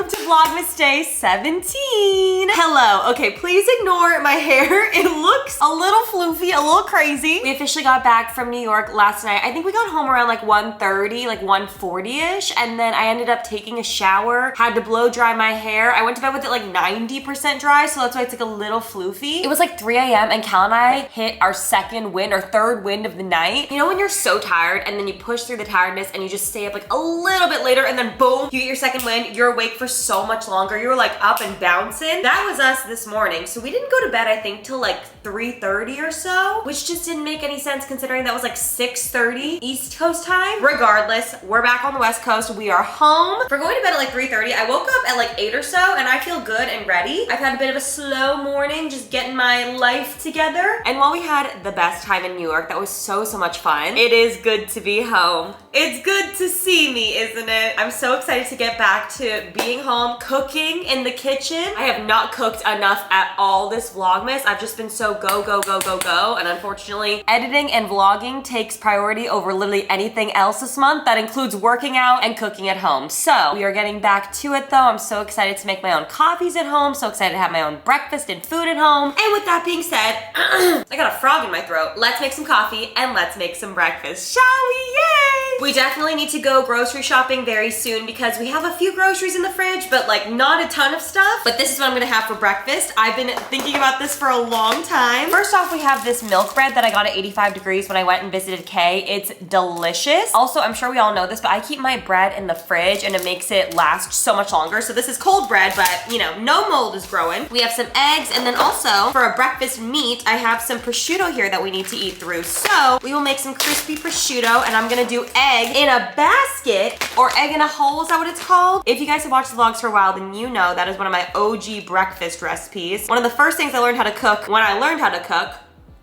welcome to Vlogmas Day 17. Hello. Okay, please ignore my hair. It looks a little floofy, a little crazy. We officially got back from New York last night. I think we got home around like 1:30, like 1:40-ish, and then I ended up taking a shower, had to blow dry my hair. I went to bed with it like 90% dry, so that's why it's like a little floofy. It was like 3 a.m. and Cal and I hit our second wind or third wind of the night. You know when you're so tired and then you push through the tiredness and you just stay up like a little bit later and then boom, you get your second wind, you're awake for so much longer. You were like up and bouncing. That was us this morning. So we didn't go to bed, I think, till like 3:30 or so, which just didn't make any sense considering that was like 6:30 East Coast time. Regardless, we're back on the West Coast. We are home. We're going to bed at like 3:30. I woke up at like 8 or so and I feel good and ready. I've had a bit of a slow morning, just getting my life together. And while we had the best time in New York, that was so much fun. It is good to be home. It's good to see me, isn't it? I'm so excited to get back to being home, cooking in the kitchen. I have not cooked enough at all this Vlogmas. I've just been so go, go, go, go, go. And unfortunately, editing and vlogging takes priority over literally anything else this month. That includes working out and cooking at home. So we are getting back to it though. I'm so excited to make my own coffees at home. So excited to have my own breakfast and food at home. And with that being said, I got a frog in my throat. Let's make some coffee and let's make some breakfast, shall we? Yay! We definitely need to go grocery shopping very soon because we have a few groceries in the fridge, but like not a ton of stuff. But this is what I'm gonna have for breakfast. I've been thinking about this for a long time. First off, we have this milk bread that I got at 85 degrees when I went and visited Kay. It's delicious. Also, I'm sure we all know this, but I keep my bread in the fridge and it makes it last so much longer. So this is cold bread, but you know, no mold is growing. We have some eggs, and then also for a breakfast meat, I have some prosciutto here that we need to eat through. So we will make some crispy prosciutto, and I'm gonna do egg in a basket, or egg in a hole, is that what it's called? If you guys have watched the vlogs for a while, then you know that is one of my OG breakfast recipes. One of the first things I learned how to cook when I learned how to cook.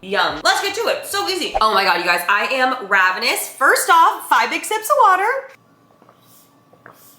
Yum. Let's get to it. So easy. Oh my God, you guys, I am ravenous. First off, 5 big sips of water.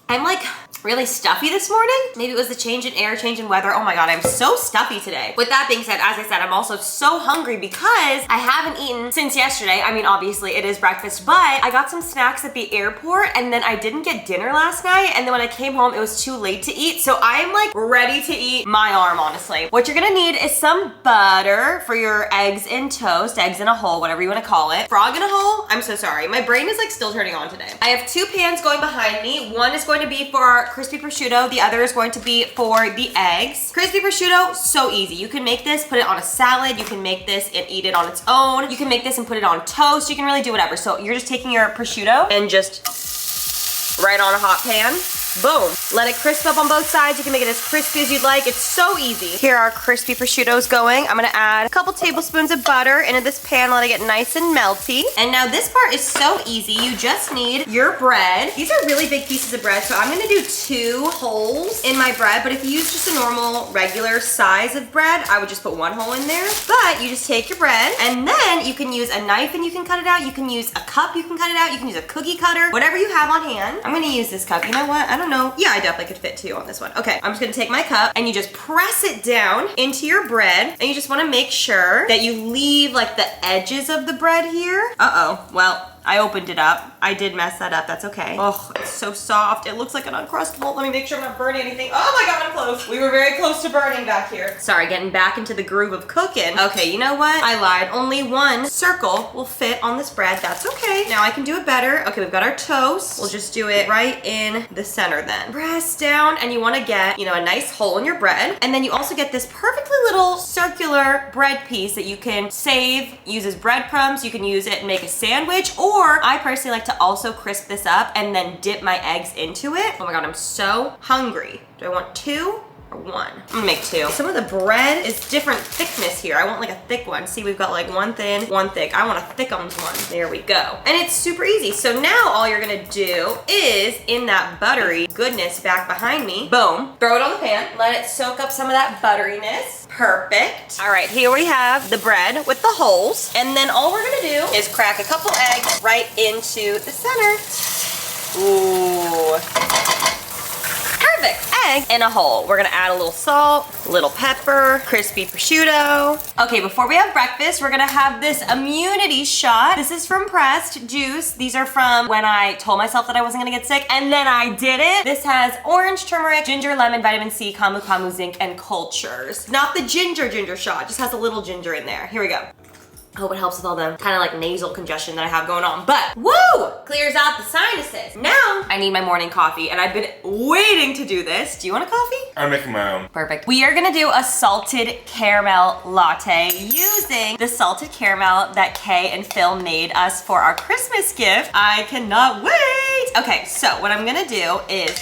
I'm like really stuffy this morning. Maybe it was the change in air, change in weather. Oh my God, I'm so stuffy today. With that being said, as I said, I'm also so hungry because I haven't eaten since yesterday. I mean, obviously it is breakfast, but I got some snacks at the airport and then I didn't get dinner last night. And then when I came home, it was too late to eat. So I'm like ready to eat my arm, honestly. What you're gonna need is some butter for your eggs in toast, eggs in a hole, whatever you wanna call it. Frog in a hole? I'm so sorry. My brain is like still turning on today. I have 2 pans going behind me. One is going to be for our crispy prosciutto. The other is going to be for the eggs. Crispy prosciutto, so easy. You can make this, put it on a salad. You can make this and eat it on its own. You can make this and put it on toast. You can really do whatever. So you're just taking your prosciutto and just right on a hot pan. Boom. Let it crisp up on both sides. You can make it as crispy as you'd like. It's so easy. Here are our crispy prosciuttos going. I'm gonna add a couple tablespoons of butter into this pan, let it get nice and melty. And now this part is so easy. You just need your bread. These are really big pieces of bread, so I'm gonna do 2 holes in my bread, but if you use just a normal, regular size of bread, I would just put 1 hole in there. But you just take your bread, and then you can use a knife and you can cut it out. You can use a cup, you can cut it out. You can use a cookie cutter, whatever you have on hand. I'm gonna use this cup. You know what? I don't know. Yeah, I definitely could fit 2 on this one. Okay, I'm just gonna take my cup and you just press it down into your bread, and you just wanna make sure that you leave like the edges of the bread here. Uh-oh, well, I opened it up. I did mess that up, that's okay. Oh, it's so soft. It looks like an Uncrustable. Let me make sure I'm not burning anything. Oh my God, I'm close. We were very close to burning back here. Sorry, getting back into the groove of cooking. Okay, you know what? I lied. Only 1 circle will fit on this bread. That's okay. Now I can do it better. Okay, we've got our toast. We'll just do it right in the center then. Press down, and you wanna get, you know, a nice hole in your bread. And then you also get this perfectly little circular bread piece that you can save, use as breadcrumbs. You can use it and make a sandwich, or I personally like to also crisp this up and then dip my eggs into it. Oh my God, I'm so hungry. Do I want 2? Or 1? I'm gonna make 2. Some of the bread is different thickness here. I want like a thick one. See, we've got like 1 thin, 1 thick. I want a thickums one. There we go. And it's super easy. So now all you're gonna do is, in that buttery goodness back behind me, boom, throw it on the pan, let it soak up some of that butteriness. Perfect. All right, here we have the bread with the holes. And then all we're gonna do is crack a couple eggs right into the center. Ooh. Perfect. Egg in a hole. We're gonna add a little salt, a little pepper, crispy prosciutto. Okay, before we have breakfast, we're gonna have this immunity shot. This is from Pressed Juice. These are from when I told myself that I wasn't gonna get sick, and then I did it. This has orange, turmeric, ginger, lemon, vitamin C, camu camu, zinc, and cultures. Not the ginger shot, just has a little ginger in there. Here we go. I hope it helps with all the kind of like nasal congestion that I have going on, but woo! Clears out the sinuses. Now, I need my morning coffee, and I've been waiting to do this. Do you want a coffee? I'm making my own. Perfect. We are gonna do a salted caramel latte using the salted caramel that Kay and Phil made us for our Christmas gift. I cannot wait. Okay, so what I'm gonna do is,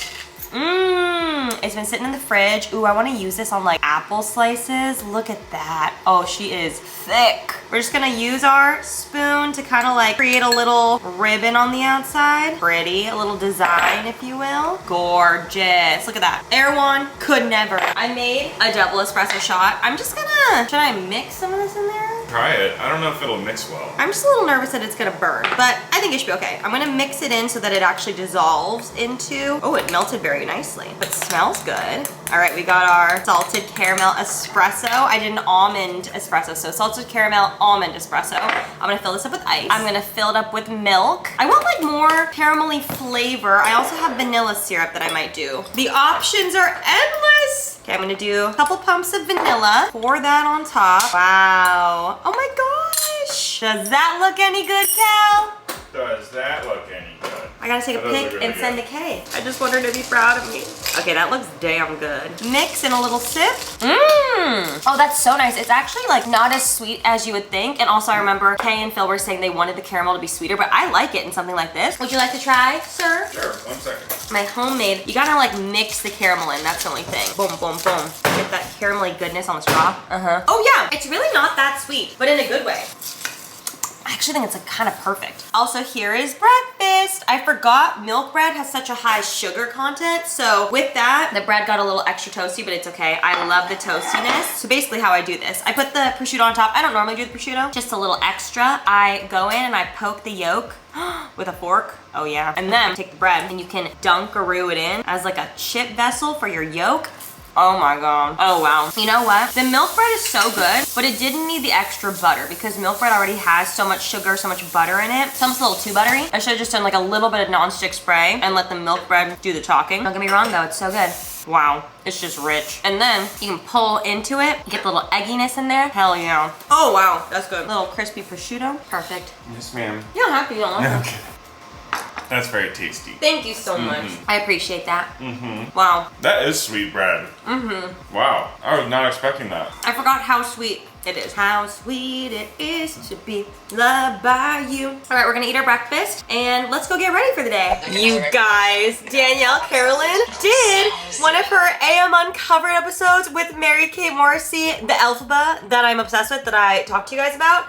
it's been sitting in the fridge. Ooh, I wanna use this on like apple slices. Look at that. Oh, she is thick. We're just gonna use our spoon to kind of like create a little ribbon on the outside. Pretty, a little design, if you will. Gorgeous, look at that. Erewhon could never. I made a double espresso shot. I'm just gonna, should I mix some of this in there? Try it. I don't know if it'll mix well. I'm just a little nervous that it's gonna burn, but I think it should be okay. I'm gonna mix it in so that it actually dissolves into, oh, it melted very nicely. It smells good. All right, we got our salted caramel espresso. I did an almond espresso, so salted caramel almond espresso. I'm gonna fill this up with ice. I'm gonna fill it up with milk. I want like more caramelly flavor. I also have vanilla syrup that I might do. The options are endless. Okay, I'm gonna do a couple pumps of vanilla. Pour that on top. Wow. Oh my gosh. Does that look any good, Cal? Does that look any good? I gotta take a That does pic look really and send good. to Kay. I just want her to be proud of me. Okay, that looks damn good. Mix in a little sip. Oh, that's so nice. It's actually like not as sweet as you would think. And also I remember Kay and Phil were saying they wanted the caramel to be sweeter, but I like it in something like this. Would you like to try, sir? Sure, 1 second. My homemade, you gotta like mix the caramel in. That's the only thing. Boom, boom, boom. Get that caramelly goodness on the straw. Oh yeah, it's really not that sweet, but in a good way. I actually think it's like kind of perfect. Also, here is breakfast. I forgot milk bread has such a high sugar content. So with that, the bread got a little extra toasty, but it's okay. I love the toastiness. So basically how I do this, I put the prosciutto on top. I don't normally do the prosciutto, just a little extra. I go in and I poke the yolk with a fork. Oh yeah. And then take the bread and you can dunkaroo it in as like a chip vessel for your yolk. Oh my god. Oh wow. You know what? The milk bread is so good, but it didn't need the extra butter because milk bread already has so much sugar, so much butter in it. Some's a little too buttery. I should have just done like a little bit of nonstick spray and let the milk bread do the talking. Don't get me wrong though, it's so good. Wow, it's just rich. And then you can pull into it, get the little egginess in there. Hell yeah. Oh wow, that's good. Little crispy prosciutto. Perfect. Yes, ma'am. You don't have to, you don't. Okay. That's very tasty. Thank you so much. I appreciate that. Wow. That is sweet bread. Wow. I was not expecting that. I forgot how sweet it is. How sweet it is to be loved by you. All right, we're gonna eat our breakfast and let's go get ready for the day. You guys, Danielle Carolyn did one of her AM Uncovered episodes with Mary Kate Morrissey, the Elphaba that I'm obsessed with, that I talked to you guys about.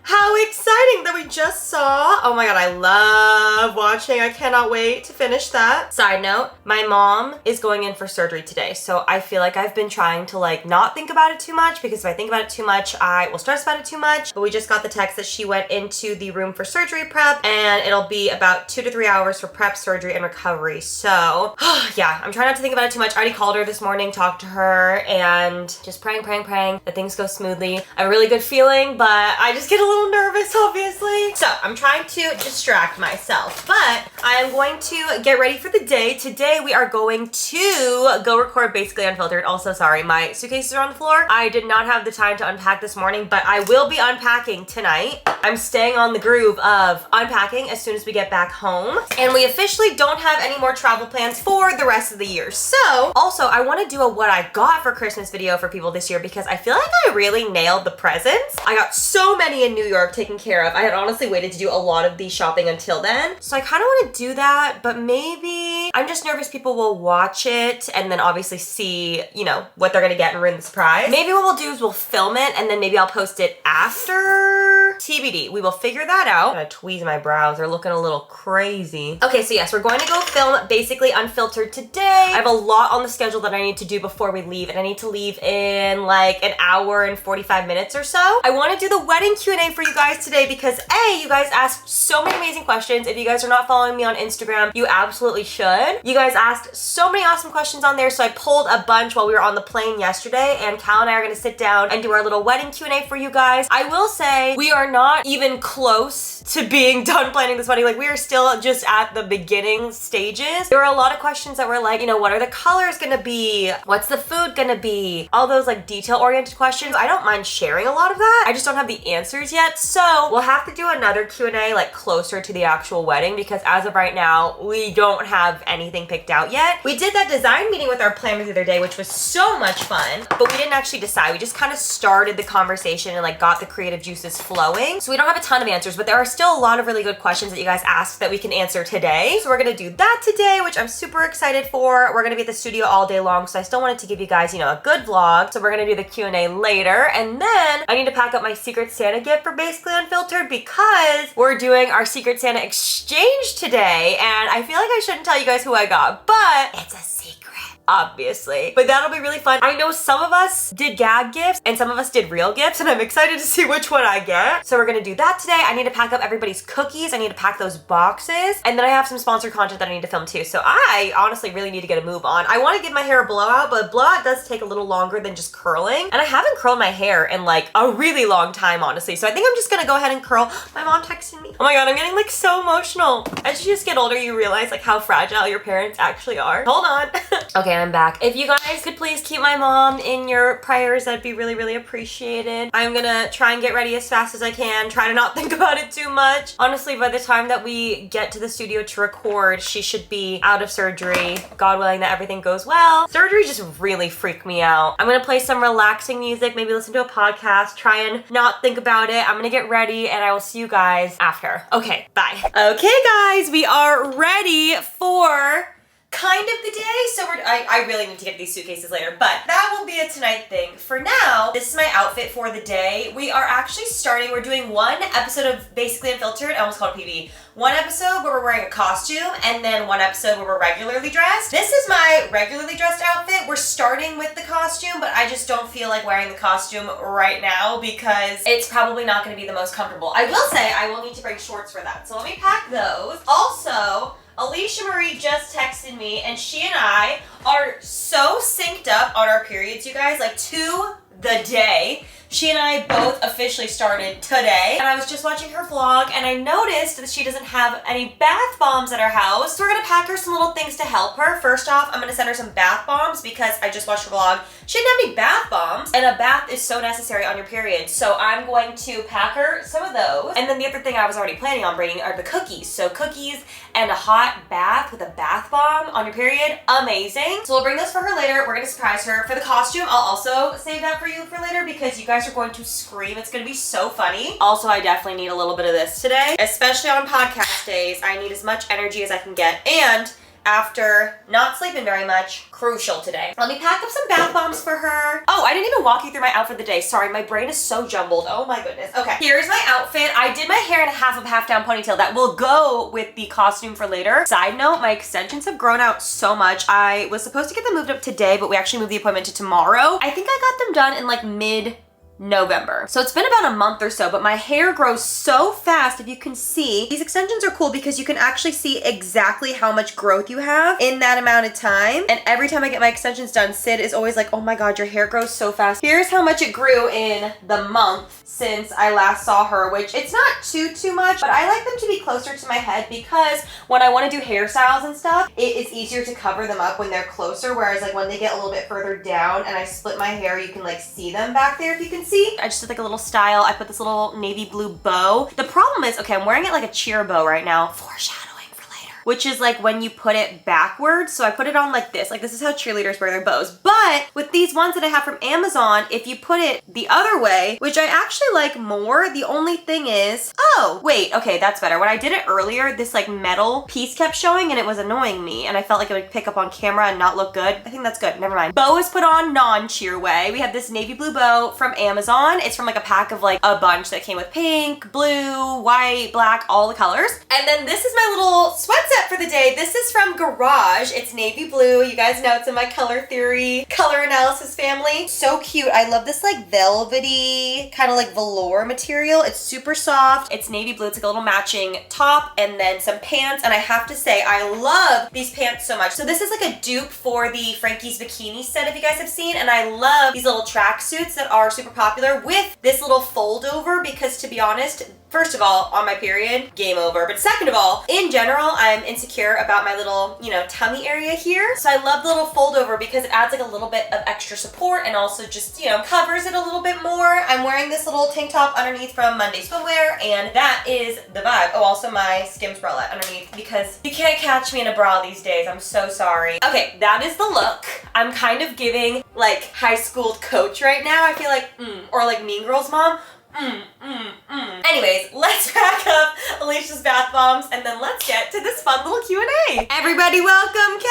How exciting that we just saw. Oh my god, I love watching. I cannot wait to finish that. Side note, my mom is going in for surgery today, so I feel like I've been trying to like not think about it too much, because if I think about it too much, I will stress about it too much. But we just got the text that she went into the room for surgery prep, and it'll be about 2 to 3 hours for prep, surgery, and recovery. So yeah, I'm trying not to think about it too much. I already called her this morning, talked to her, and just praying that things go smoothly. I have a really good feeling, but I just get a little nervous, obviously. So I'm trying to distract myself, but I am going to get ready for the day. Today we are going to go record Basically Unfiltered. Also, sorry, my suitcases are on the floor. I did not have the time to unpack this morning, but I will be unpacking tonight. I'm staying on the groove of unpacking as soon as we get back home. And we officially don't have any more travel plans for the rest of the year. So also I want to do a what I got for Christmas video for people this year, because I feel like I really nailed the presents. I got so many in New York taken care of. I had honestly waited to do a lot of the shopping until then. So I kind of want to do that, but maybe I'm just nervous people will watch it and then obviously see, you know, what they're gonna get and ruin the surprise. Maybe what we'll do is we'll film it and then maybe I'll post it after TBD. We will figure that out. I'm gonna tweeze my brows. They're looking a little crazy. Okay, so yes, we're going to go film Basically Unfiltered today. I have a lot on the schedule that I need to do before we leave, and I need to leave in like an hour and 45 minutes or so. I want to do the wedding Q&A for you guys today because A, you guys asked so many amazing questions. If you guys are not following me on Instagram, you absolutely should. You guys asked so many awesome questions on there, so I pulled a bunch while we were on the plane yesterday, and Cal and I are gonna sit down and do our little wedding Q&A for you guys. I will say we are not even close to being done planning this wedding. Like, we are still just at the beginning stages. There were a lot of questions that were like, you know, what are the colors gonna be? What's the food gonna be? All those like detail-oriented questions. I don't mind sharing a lot of that. I just don't have the answers yet. So we'll have to do another Q&A like closer to the actual wedding, because as of right now, we don't have anything picked out yet. We did that design meeting with our planner the other day, which was so much fun, but we didn't actually decide. We just kind of started the conversation and like got the creative juices flowing. So we don't have a ton of answers, but there are still a lot of really good questions that you guys asked that we can answer today. So we're gonna do that today, which I'm super excited for. We're gonna be at the studio all day long, so I still wanted to give you guys, you know, a good vlog. So we're gonna do the Q&A later, and then I need to pack up my Secret Santa gift for Basically Unfiltered because we're doing our Secret Santa exchange today, and I feel like I shouldn't tell you guys who I got, but it's a secret, obviously. But that'll be really fun. I know some of us did gag gifts and some of us did real gifts, and I'm excited to see which one I get. So we're gonna do that today. I need to pack up everybody's cookies. I need to pack those boxes. And then I have some sponsored content that I need to film too. So I honestly really need to get a move on. I wanna give my hair a blowout, but a blowout does take a little longer than just curling. And I haven't curled my hair in like a really long time, honestly. So I think I'm just gonna go ahead and curl. My mom texted me. Oh my God, I'm getting like so emotional. As you just get older, you realize like how fragile your parents actually are. Hold on. Okay, I'm back. If you guys could please keep my mom in your prayers, that'd be really, really appreciated. I'm gonna try and get ready as fast as I can, try to not think about it too much. Honestly, by the time that we get to the studio to record, she should be out of surgery. God willing that everything goes well. Surgery just really freaked me out. I'm gonna play some relaxing music, maybe listen to a podcast, try and not think about it. I'm gonna get ready and I will see you guys after. Okay, bye. Okay guys, we are ready for kind of the day. So I really need to get these suitcases later, but that will be a tonight thing. For now, this is my outfit for the day. We are actually we're doing one episode of Basically Unfiltered. I almost called it PB. One episode where we're wearing a costume, and then one episode where we're regularly dressed. This is my regularly dressed outfit. We're starting with the costume, but I just don't feel like wearing the costume right now because it's probably not gonna be the most comfortable. I will say I will need to bring shorts for that. So let me pack those. Also, Alicia Marie just texted me, and she and I are so synced up on our periods, you guys, like to the day. She and I both officially started today, and I was just watching her vlog and I noticed that she doesn't have any bath bombs at her house. So we're gonna pack her some little things to help her. First off, I'm gonna send her some bath bombs because I just watched her vlog. She didn't have any bath bombs, and a bath is so necessary on your period. So I'm going to pack her some of those. And then the other thing I was already planning on bringing are the cookies. So cookies and a hot bath with a bath bomb on your period, amazing. So we'll bring those for her later. We're gonna surprise her. For the costume, I'll also save that for you for later because you guys are going to scream. It's gonna be so funny. Also, I definitely need a little bit of this today, especially on podcast days. I need as much energy as I can get, and after not sleeping very much, crucial today. Let me pack up some bath bombs for her. Oh, I didn't even walk you through my outfit of the day. Sorry, my brain is so jumbled. Oh my goodness. Okay, here's my outfit. I did my hair in a half down ponytail that will go with the costume for later. Side note, my extensions have grown out so much. I was supposed to get them moved up today, but we actually moved the appointment to tomorrow. I think I got them done in like mid-November. So it's been about a month or so, but my hair grows so fast. If you can see, these extensions are cool because you can actually see exactly how much growth you have in that amount of time. And every time I get my extensions done, Sid is always like, oh my God, your hair grows so fast. Here's how much it grew in the month since I last saw her, which it's not too much, but I like them to be closer to my head because when I want to do hairstyles and stuff, it is easier to cover them up when they're closer, whereas like when they get a little bit further down and I split my hair, you can like see them back there if you can see. I just did like a little style. I put this little navy blue bow. The problem is, okay, I'm wearing it like a cheer bow right now. Foreshadowing for later. which is like when you put it backwards. So I put it on like this is how cheerleaders wear their bows. But with these ones that I have from Amazon, if you put it the other way, which I actually like more, the only thing is, oh, wait, okay, that's better. When I did it earlier, this like metal piece kept showing and it was annoying me, and I felt like it would pick up on camera and not look good. I think that's good, never mind. Bow is put on non-cheer way. We have this navy blue bow from Amazon. It's from like a pack of like a bunch that came with pink, blue, white, black, all the colors. And then this is my little sweat set for the day. This is from Garage. It's navy blue. You guys know it's in my color theory, color analysis family. So cute. I love this like velvety, kind of like velour material. It's super soft. It's navy blue. It's like a little matching top and then some pants. And I have to say, I love these pants so much. So this is like a dupe for the Frankie's bikini set, if you guys have seen. And I love these little tracksuits that are super popular with this little fold over, because to be honest, first of all, on my period, game over. But second of all, in general, I'm insecure about my little, you know, tummy area here. So I love the little fold over because it adds like a little bit of extra support and also just, you know, covers it a little bit more. I'm wearing this little tank top underneath from Monday Swimwear, and that is the vibe. Oh, also my Skims bralette underneath, because you can't catch me in a bra these days. I'm so sorry. Okay, that is the look. I'm kind of giving like high school coach right now. I feel like, or like Mean Girls mom. Anyways, let's pack up Alicia's bath bombs and then let's get to this fun little Q&A. Everybody welcome Cal!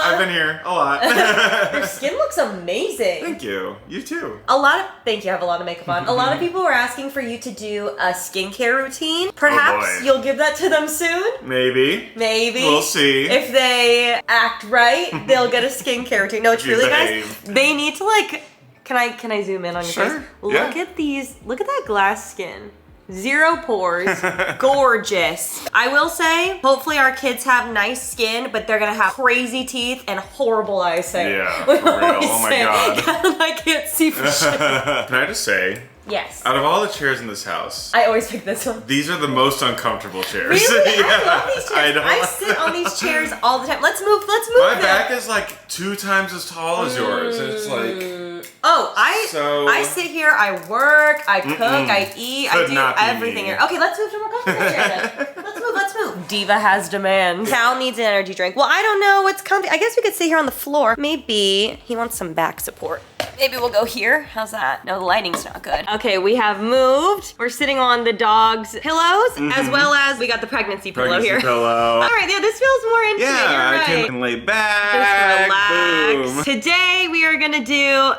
Hey, I've been here a lot. Your skin looks amazing. Thank you. You too. Thank you, I have a lot of makeup on. A lot of people were asking for you to do a skincare routine. Perhaps you'll give that to them soon? Maybe. Maybe. We'll see. If they act right, they'll get a skincare routine. No, truly guys, they need to like, can I zoom in on your face? Look at these, look at that glass skin. 0 pores, gorgeous. I will say, hopefully our kids have nice skin, but they're gonna have crazy teeth and horrible eyesight. Yeah, for real, oh my God. I can't see for shit. Can I just say, yes. out of all the chairs in this house, I always pick this one. these are the most uncomfortable chairs. Really? Yeah, I love these chairs. I sit on these chairs all the time. Let's move My back is like 2 times as tall as yours, and it's like... Oh, I sit here, I work, I cook, I eat, I do everything here. Okay, let's move to a more comfortable chair then. Let's move. Diva has demand. Cal needs an energy drink. Well, I don't know what's comfy. I guess we could sit here on the floor. Maybe he wants some back support. Maybe we'll go here. How's that? No, the lighting's not good. Okay, we have moved. We're sitting on the dog's pillows, as well as we got the pregnancy pillow here. Pillow. All right, yeah, this feels more intimate. Yeah, You're right. I can lay back. Just relax. Boom. Today we are gonna do.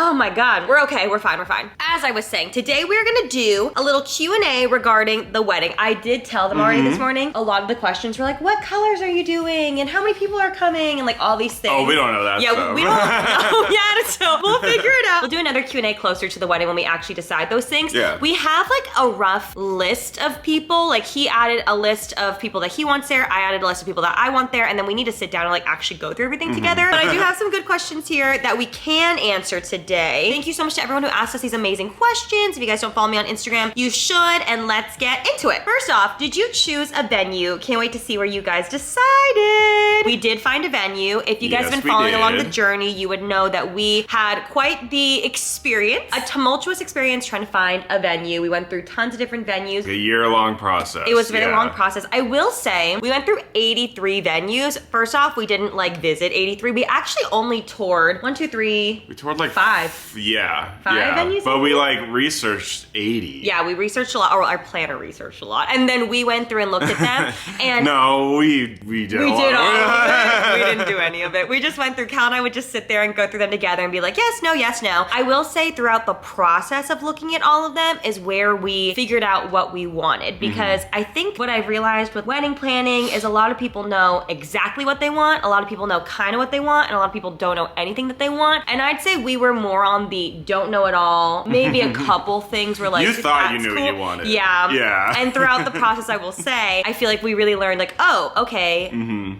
Oh my God, we're okay, we're fine. As I was saying, today we're gonna do a little Q&A regarding the wedding. I did tell them already this morning. A lot of the questions were like, what colors are you doing? And how many people are coming? And like all these things. Oh, we don't know that stuff. We don't know yet, so we'll figure it out. We'll do another Q&A closer to the wedding when we actually decide those things. Yeah. We have like a rough list of people. Like he added a list of people that he wants there. I added a list of people that I want there. And then we need to sit down and like actually go through everything together. But I do have some good questions here that we can answer today. Thank you so much to everyone who asked us these amazing questions. If you guys don't follow me on Instagram, you should, and let's get into it. First off, did you choose a venue? Can't wait to see where you guys decided. We did find a venue. If you guys have been following along the journey, you would know that we had quite the experience, a tumultuous experience trying to find a venue. We went through tons of different venues. A year-long process. It was a very long process. I will say, we went through 83 venues. First off, we didn't like visit 83. We actually only toured 1, 2, 3. We toured like 5. Yeah. 5 venues? But we like researched 80. Yeah, we researched a lot, or our planner researched a lot. And then we went through and looked at them. And no, we did we did all of it. We didn't do any of it. We just went through, Cal and I would just sit there and go through them together and be like, yes, no, yes, no. I will say throughout the process of looking at all of them is where we figured out what we wanted. Because I think what I've realized with wedding planning is a lot of people know exactly what they want. A lot of people know kind of what they want. And a lot of people don't know anything that they want. And I'd say we were more on the don't know it all. Maybe a couple things were like, you thought you knew what you wanted. Yeah. Yeah. And throughout the process, I will say, I feel like we really learned like, oh, okay,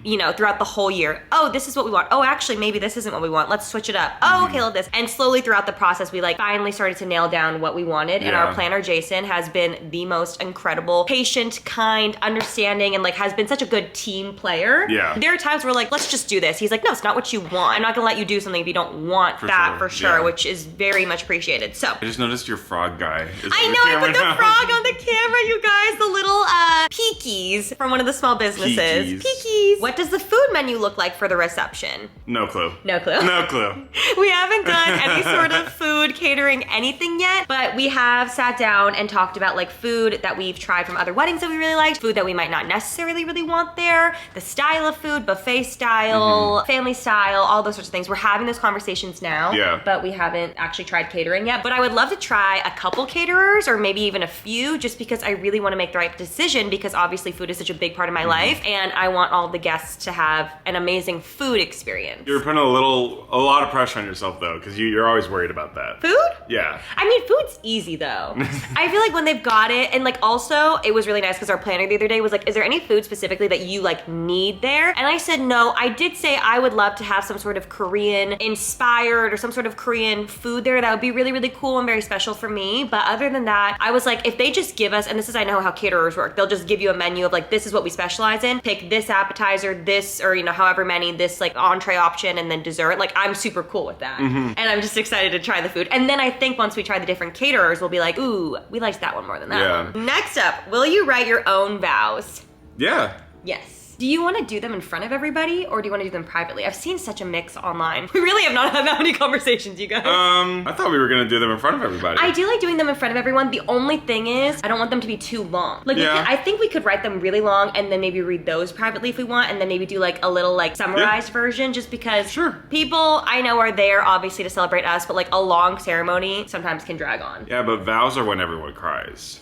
you know, throughout the whole year, oh, this is what we want. Oh, actually, maybe this isn't what we want. Let's switch it up. Oh, okay, love this. And slowly throughout the process, we like finally started to nail down what we wanted. And our planner, Jason, has been the most incredible, patient, kind, understanding, and like has been such a good team player. Yeah. There are times where like, let's just do this. He's like, no, it's not what you want. I'm not gonna let you do something if you don't want for sure, which is very much appreciated. So I just noticed your frog guy. I know, I put the frog on the camera, you guys. The little peakies from one of the small businesses. Peakies. What does the food menu look like for the reception? No clue. No clue. No clue. We haven't done any sort of food, catering, anything yet, but we have sat down and talked about like food that we've tried from other weddings that we really liked, food that we might not necessarily really want there, the style of food, buffet style, family style, all those sorts of things. We're having those conversations now, but we haven't actually tried catering yet. But I would love to try a couple caterers or maybe even a few, just because I really want to make the right decision, because obviously food is such a big part of my life and I want all the guests to have an amazing food experience. You're putting a lot of pressure on yourself though, because you're always worried about that. Food? Yeah. I mean, food's easy though. I feel like when they've got it, and like also it was really nice because our planner the other day was like, is there any food specifically that you like need there? And I said no. I did say I would love to have some sort of Korean inspired or some sort of Korean food there. That would be really, really cool and very special for me. But other than that, I was like, if they just give us, and this is, I know how caterers work, they'll just give you a menu of like, this is what we specialize in, pick this appetizer, this, or you know, however many, this like entree option and then dessert. Like I'm super cool with that. And I'm just excited to try the food. And then I think once we try the different caterers, we'll be like, ooh, we liked that one more than that one. Next up, will you write your own vows? Yeah. Yes. Do you want to do them in front of everybody or do you want to do them privately? I've seen such a mix online. We really have not had that many conversations, you guys. I thought we were gonna do them in front of everybody. I do like doing them in front of everyone. The only thing is, I don't want them to be too long. Like, I think we could write them really long and then maybe read those privately if we want, and then maybe do like a little like summarized version, just because people I know are there obviously to celebrate us, but like a long ceremony sometimes can drag on. Yeah, but vows are when everyone cries.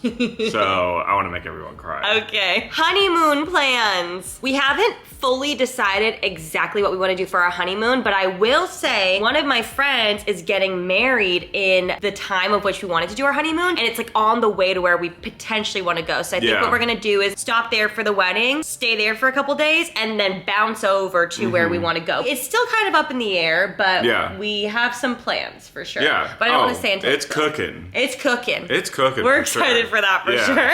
So I want to make everyone cry. Okay. Honeymoon plans. We haven't fully decided exactly what we want to do for our honeymoon, but I will say one of my friends is getting married in the time of which we wanted to do our honeymoon, and it's like on the way to where we potentially want to go. So I think what we're gonna do is stop there for the wedding, stay there for a couple days, and then bounce over to where we want to go. It's still kind of up in the air, but we have some plans for sure. Yeah. But I don't want to say until it's cooking. It's cooking. It's cooking. We're excited for that for sure.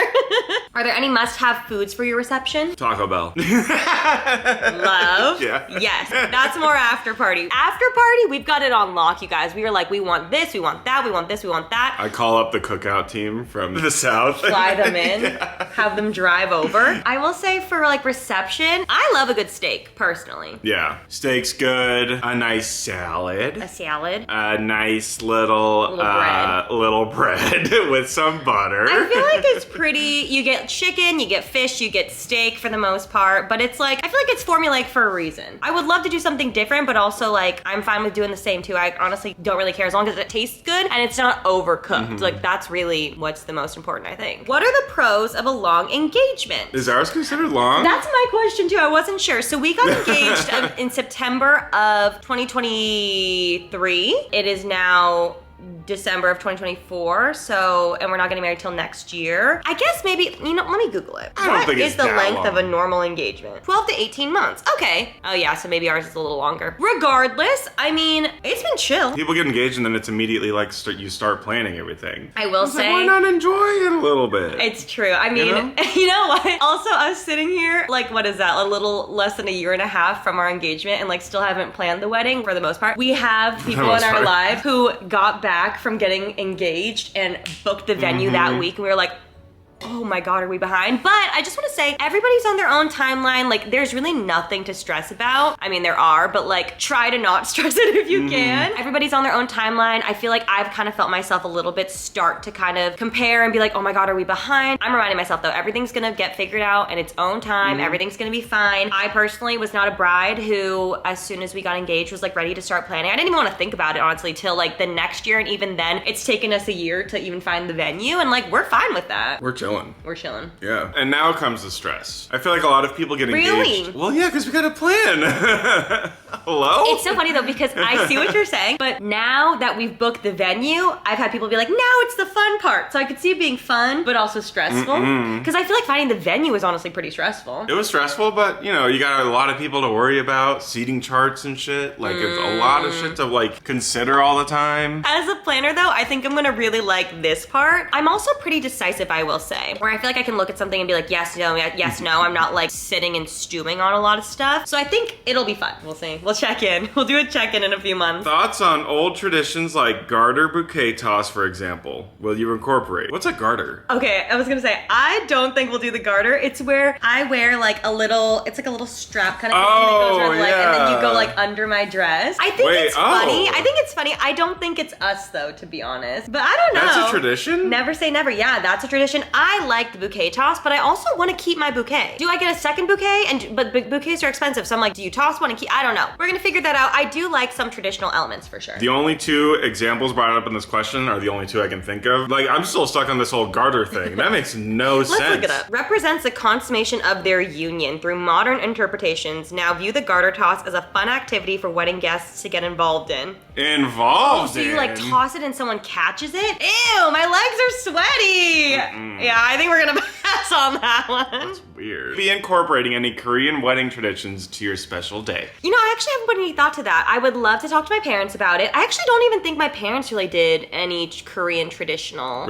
Are there any must-have foods for your reception? Taco Bell. Love. Yes. That's more after party. After party, we've got it on lock, you guys. We were like, we want this, we want that, we want this, we want that. I call up the cookout team from the south. Fly them in, have them drive over. I will say for like reception, I love a good steak, personally. Yeah. Steak's good. A nice salad. A salad. A nice little bread with some butter. I feel like it's pretty, you get chicken, you get fish, you get steak for the most part, but it's like, I feel like it's formulaic for a reason. I would love to do something different, but also like, I'm fine with doing the same too. I honestly don't really care as long as it tastes good and it's not overcooked. Like that's really what's the most important, I think. What are the pros of a long engagement? Is ours considered long? That's my question too, I wasn't sure. So we got engaged in September of 2023. It is now December of 2024, so, and we're not getting married till next year. I guess maybe, you know, let me Google it. I don't think it's the that length long. of a normal engagement? 12 to 18 months. Okay. Oh yeah, so maybe ours is a little longer. Regardless, I mean, it's been chill. People get engaged and then it's immediately like you start planning everything. I will say, why not enjoy it a little bit? It's true. I mean, you know what? Also, us sitting here, like, what is that? A little less than a year and a half from our engagement and like still haven't planned the wedding for the most part. We have people in our lives who got back from getting engaged and booked the venue that week, and we were like, oh my God, are we behind? But I just want to say, everybody's on their own timeline. Like, there's really nothing to stress about. I mean, there are, but like, try to not stress it if you can. Everybody's on their own timeline. I feel like I've kind of felt myself a little bit start to kind of compare and be like, oh my God, are we behind? I'm reminding myself though, everything's gonna get figured out in its own time. Everything's gonna be fine. I personally was not a bride who, as soon as we got engaged, was like ready to start planning. I didn't even want to think about it, honestly, till like the next year. And even then, it's taken us a year to even find the venue. And like, we're fine with that. We're chilling. We're chilling. Yeah. And now comes the stress. I feel like a lot of people get engaged. Really? Well, yeah, because we got a plan. Hello? It's so funny though because I see what you're saying, but now that we've booked the venue, I've had people be like, now it's the fun part. So I could see it being fun, but also stressful. Because I feel like finding the venue is honestly pretty stressful. It was stressful, but you know, you got a lot of people to worry about, seating charts and shit. Like it's a lot of shit to like consider all the time. As a planner though, I think I'm gonna really like this part. I'm also pretty decisive, I will say, where I feel like I can look at something and be like, yes, no, yes, no. I'm not like sitting and stewing on a lot of stuff. So I think it'll be fun. We'll see. We'll check in. We'll do a check-in in a few months. Thoughts on old traditions like garter bouquet toss, for example? Will you incorporate? What's a garter? Okay, I was gonna say, I don't think we'll do the garter. It's where I wear like a little, it's like a little strap kind of thing that goes around the leg, and then you go like under my dress. I think it's funny. I think it's funny. I don't think it's us though, to be honest. But I don't know. That's a tradition? Never say never. Yeah, that's a tradition. I like the bouquet toss, but I also want to keep my bouquet. Do I get a second bouquet? But bouquets are expensive, so I'm like, do you toss one and keep? I don't know. We're gonna figure that out. I do like some traditional elements for sure. The only two examples brought up in this question are the only two I can think of. Like, I'm still stuck on this whole garter thing. That makes no sense. Let's look it up. Represents the consummation of their union through modern interpretations. Now view the garter toss as a fun activity for wedding guests to get involved in. Involved So you like toss it and someone catches it? Ew, my legs are sweaty. Yeah, I think we're gonna pass on that one. That's weird. Be incorporating any Korean wedding traditions to your special day. You know, I actually haven't put any thought to that. I would love to talk to my parents about it. I actually don't even think my parents really did any Korean traditional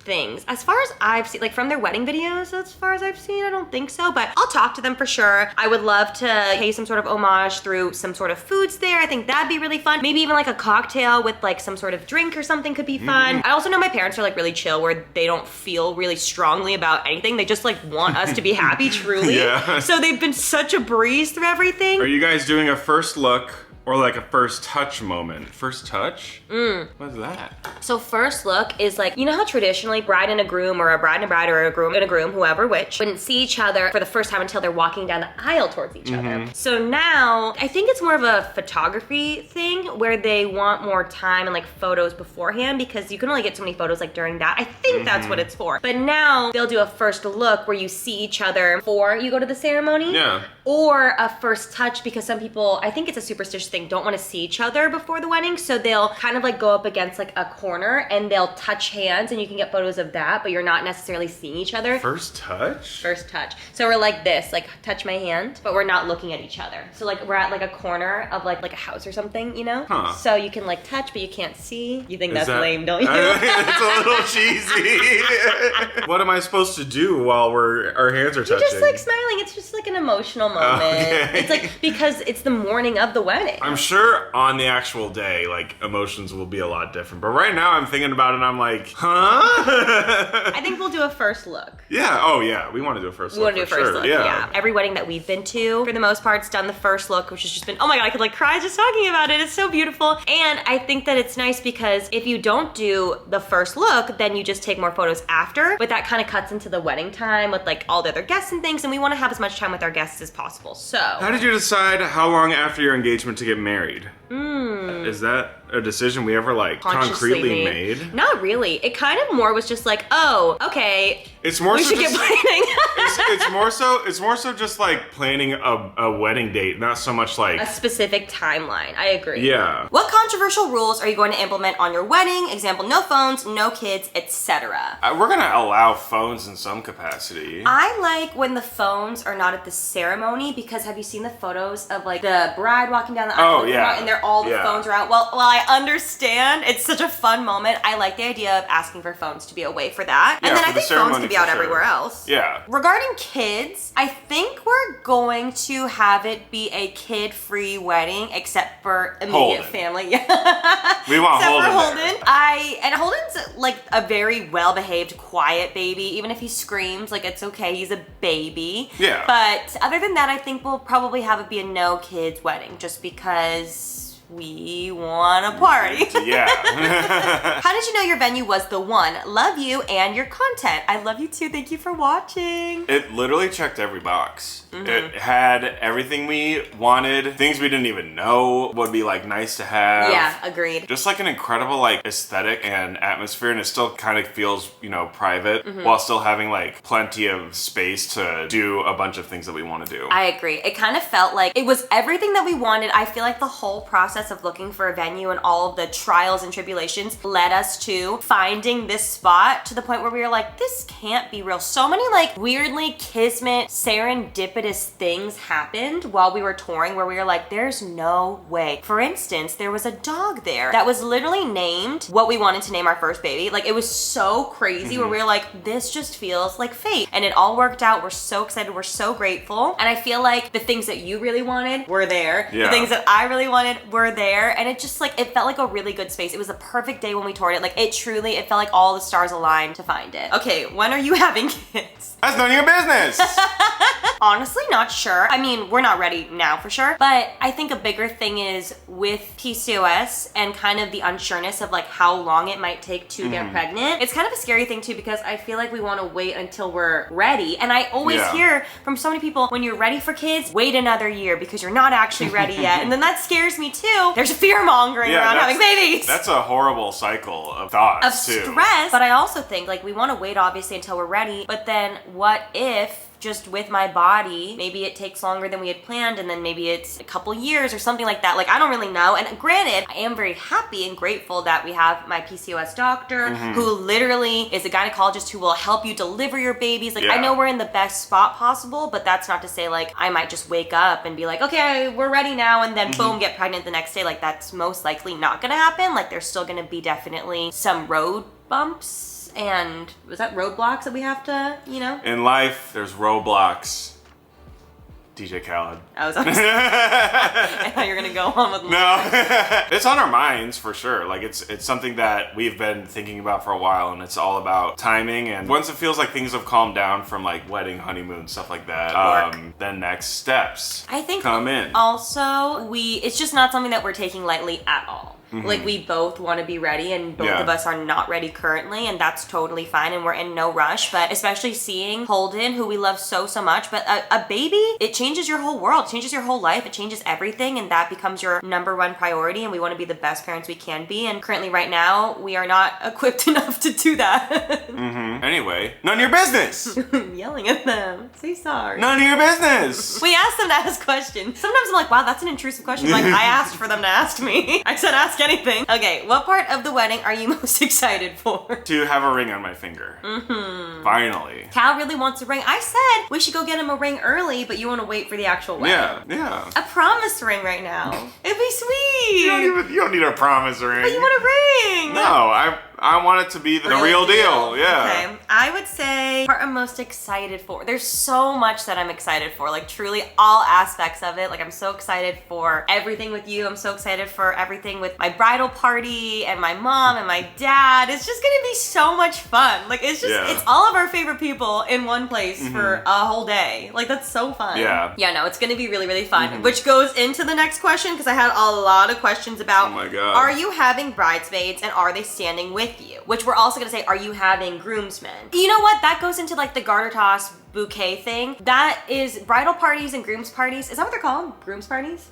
things. As far as I've seen, like from their wedding videos, as far as I've seen, I don't think so, but I'll talk to them for sure. I would love to pay some sort of homage through some sort of foods there. I think that'd be really fun. Maybe even like a cocktail with like some sort of drink or something could be fun. I also know my parents are like really chill where they don't feel really strongly about anything. They just like want us to be happy, truly. So they've been such a breeze through everything. Are you guys doing a first look or like a first touch moment? First touch? What's that? So first look is like, you know how traditionally bride and a groom, or a bride and a bride, or a groom and a groom, whoever which, wouldn't see each other for the first time until they're walking down the aisle towards each other. So now, I think it's more of a photography thing where they want more time and like photos beforehand, because you can only get so many photos like during that. I think that's what it's for. But now they'll do a first look where you see each other before you go to the ceremony. Or a first touch, because some people, I think it's a superstitious thing, don't want to see each other before the wedding, so they'll kind of like go up against like a corner and they'll touch hands, and you can get photos of that, but you're not necessarily seeing each other. First touch? First touch. So we're like this, like touch my hand, but we're not looking at each other. So like we're at like a corner of like a house or something, you know? So you can like touch, but you can't see. You think that's lame, don't you? It's a little cheesy. What am I supposed to do while our hands are touching? You're just like smiling. It's just like an emotional moment. It's like, because it's the morning of the wedding. I'm sure on the actual day, like emotions will be a lot different. But right now I'm thinking about it and I'm like, I think we'll do a first look. Yeah, oh yeah, we want to do a first look. We want to do a first look, yeah. Every wedding that we've been to, for the most part, it's done the first look, which has just been, oh my God, I could like cry just talking about it. It's so beautiful. And I think that it's nice because if you don't do the first look, then you just take more photos after, but that kind of cuts into the wedding time with like all the other guests and things, and we want to have as much time with our guests as possible, so. How did you decide how long after your engagement to get married? Is that a decision we ever like concretely made? Not really. It kind of more was just like, oh, okay. It's more we so should get planning. it's more so just like planning a wedding date, not so much like a specific timeline. I agree. Yeah. What controversial rules are you going to implement on your wedding? Example, no phones, no kids, etc. We're gonna allow phones in some capacity. I like when the phones are not at the ceremony, because have you seen the photos of like the bride walking down the aisle? Oh yeah. And all the phones are out. Well, while I understand it's such a fun moment, I like the idea of asking for phones to be away for that. Yeah, and then I think phones can be out everywhere else. Yeah. Regarding kids, I think we're going to have it be a kid-free wedding, except for immediate family. We want Holden. And Holden's like a very well-behaved, quiet baby. Even if he screams, like it's okay. He's a baby. Yeah. But other than that, I think we'll probably have it be a no kids wedding, just because we want a party. Yeah. How did you know your venue was the one? Love you and your content. I love you too. Thank you for watching. It literally checked every box. It had everything we wanted, things we didn't even know would be like nice to have. Yeah, agreed. Just like an incredible like aesthetic and atmosphere, and it still kind of feels, you know, private while still having like plenty of space to do a bunch of things that we want to do. I agree. It kind of felt like it was everything that we wanted. I feel like the whole process of looking for a venue and all of the trials and tribulations led us to finding this spot to the point where we were like, this can't be real. So many like weirdly kismet, serendipitous things happened while we were touring where we were like, there's no way. For instance, there was a dog there that was literally named what we wanted to name our first baby. Like it was so crazy where we were like, this just feels like fate. And it all worked out. We're so excited. We're so grateful. And I feel like the things that you really wanted were there. Yeah. The things that I really wanted were there. And it just like, it felt like a really good space. It was a perfect day when we toured it. Like it felt like all the stars aligned to find it. Okay, when are you having kids? That's none of your business. Honestly, not sure. I mean, we're not ready now for sure, but I think a bigger thing is with PCOS and kind of the unsureness of like how long it might take to get pregnant. It's kind of a scary thing too because I feel like we want to wait until we're ready. And I always hear from so many people, when you're ready for kids, wait another year because you're not actually ready yet. And then that scares me too. There's fear mongering around having babies. That's a horrible cycle of thoughts of too. Stress. But I also think like we want to wait obviously until we're ready, but then what if just with my body, maybe it takes longer than we had planned and then maybe it's a couple years or something like that. Like, I don't really know. And granted, I am very happy and grateful that we have my PCOS doctor who literally is a gynecologist who will help you deliver your babies. Like, I know we're in the best spot possible, but that's not to say like I might just wake up and be like, okay, we're ready now, and then boom, get pregnant the next day. Like, that's most likely not gonna happen. Like, there's still gonna be definitely some road bumps. And was that roadblocks that we have to, you know? In life, there's roadblocks. DJ Khaled. I thought you were gonna go on with No. It's on our minds for sure. Like it's something that we've been thinking about for a while, and it's all about timing. And once it feels like things have calmed down from like wedding, honeymoon, stuff like that, then next steps I think come in. Also, it's just not something that we're taking lightly at all. Like, we both want to be ready, and both of us are not ready currently, and that's totally fine, and we're in no rush. But especially seeing Holden, who we love so much, but a baby, it changes your whole world, it changes your whole life, it changes everything, and that becomes your number one priority, and we want to be the best parents we can be. And currently, right now, we are not equipped enough to do that. Anyway, none of your business. I'm yelling at them. Say sorry. None of your business. We asked them to ask questions. Sometimes I'm like, wow, that's an intrusive question. Like, I asked for them to ask me. I said ask anything. Okay, what part of the wedding are you most excited for? To have a ring on my finger. Finally. Cal really wants a ring. I said we should go get him a ring early, but you want to wait for the actual wedding. Yeah. A promise ring right now. It'd be sweet. You don't need a promise ring. But you want a ring. No, I want it to be the real deal. Yeah. Okay. I would say part I'm most excited for. There's so much that I'm excited for. Like, truly all aspects of it. Like, I'm so excited for everything with you. I'm so excited for everything with my bridal party and my mom and my dad. It's just gonna be so much fun. Like, it's just, it's all of our favorite people in one place for a whole day. Like, that's so fun. Yeah. Yeah, no, it's gonna be really, really fun. Which goes into the next question, because I had a lot of questions about, oh my God, are you having bridesmaids and are they standing with you? Which we're also gonna say, are you having groomsmen? You know what? That goes into like the garter toss bouquet thing. That is bridal parties and grooms parties. Is that what they're called? Grooms parties?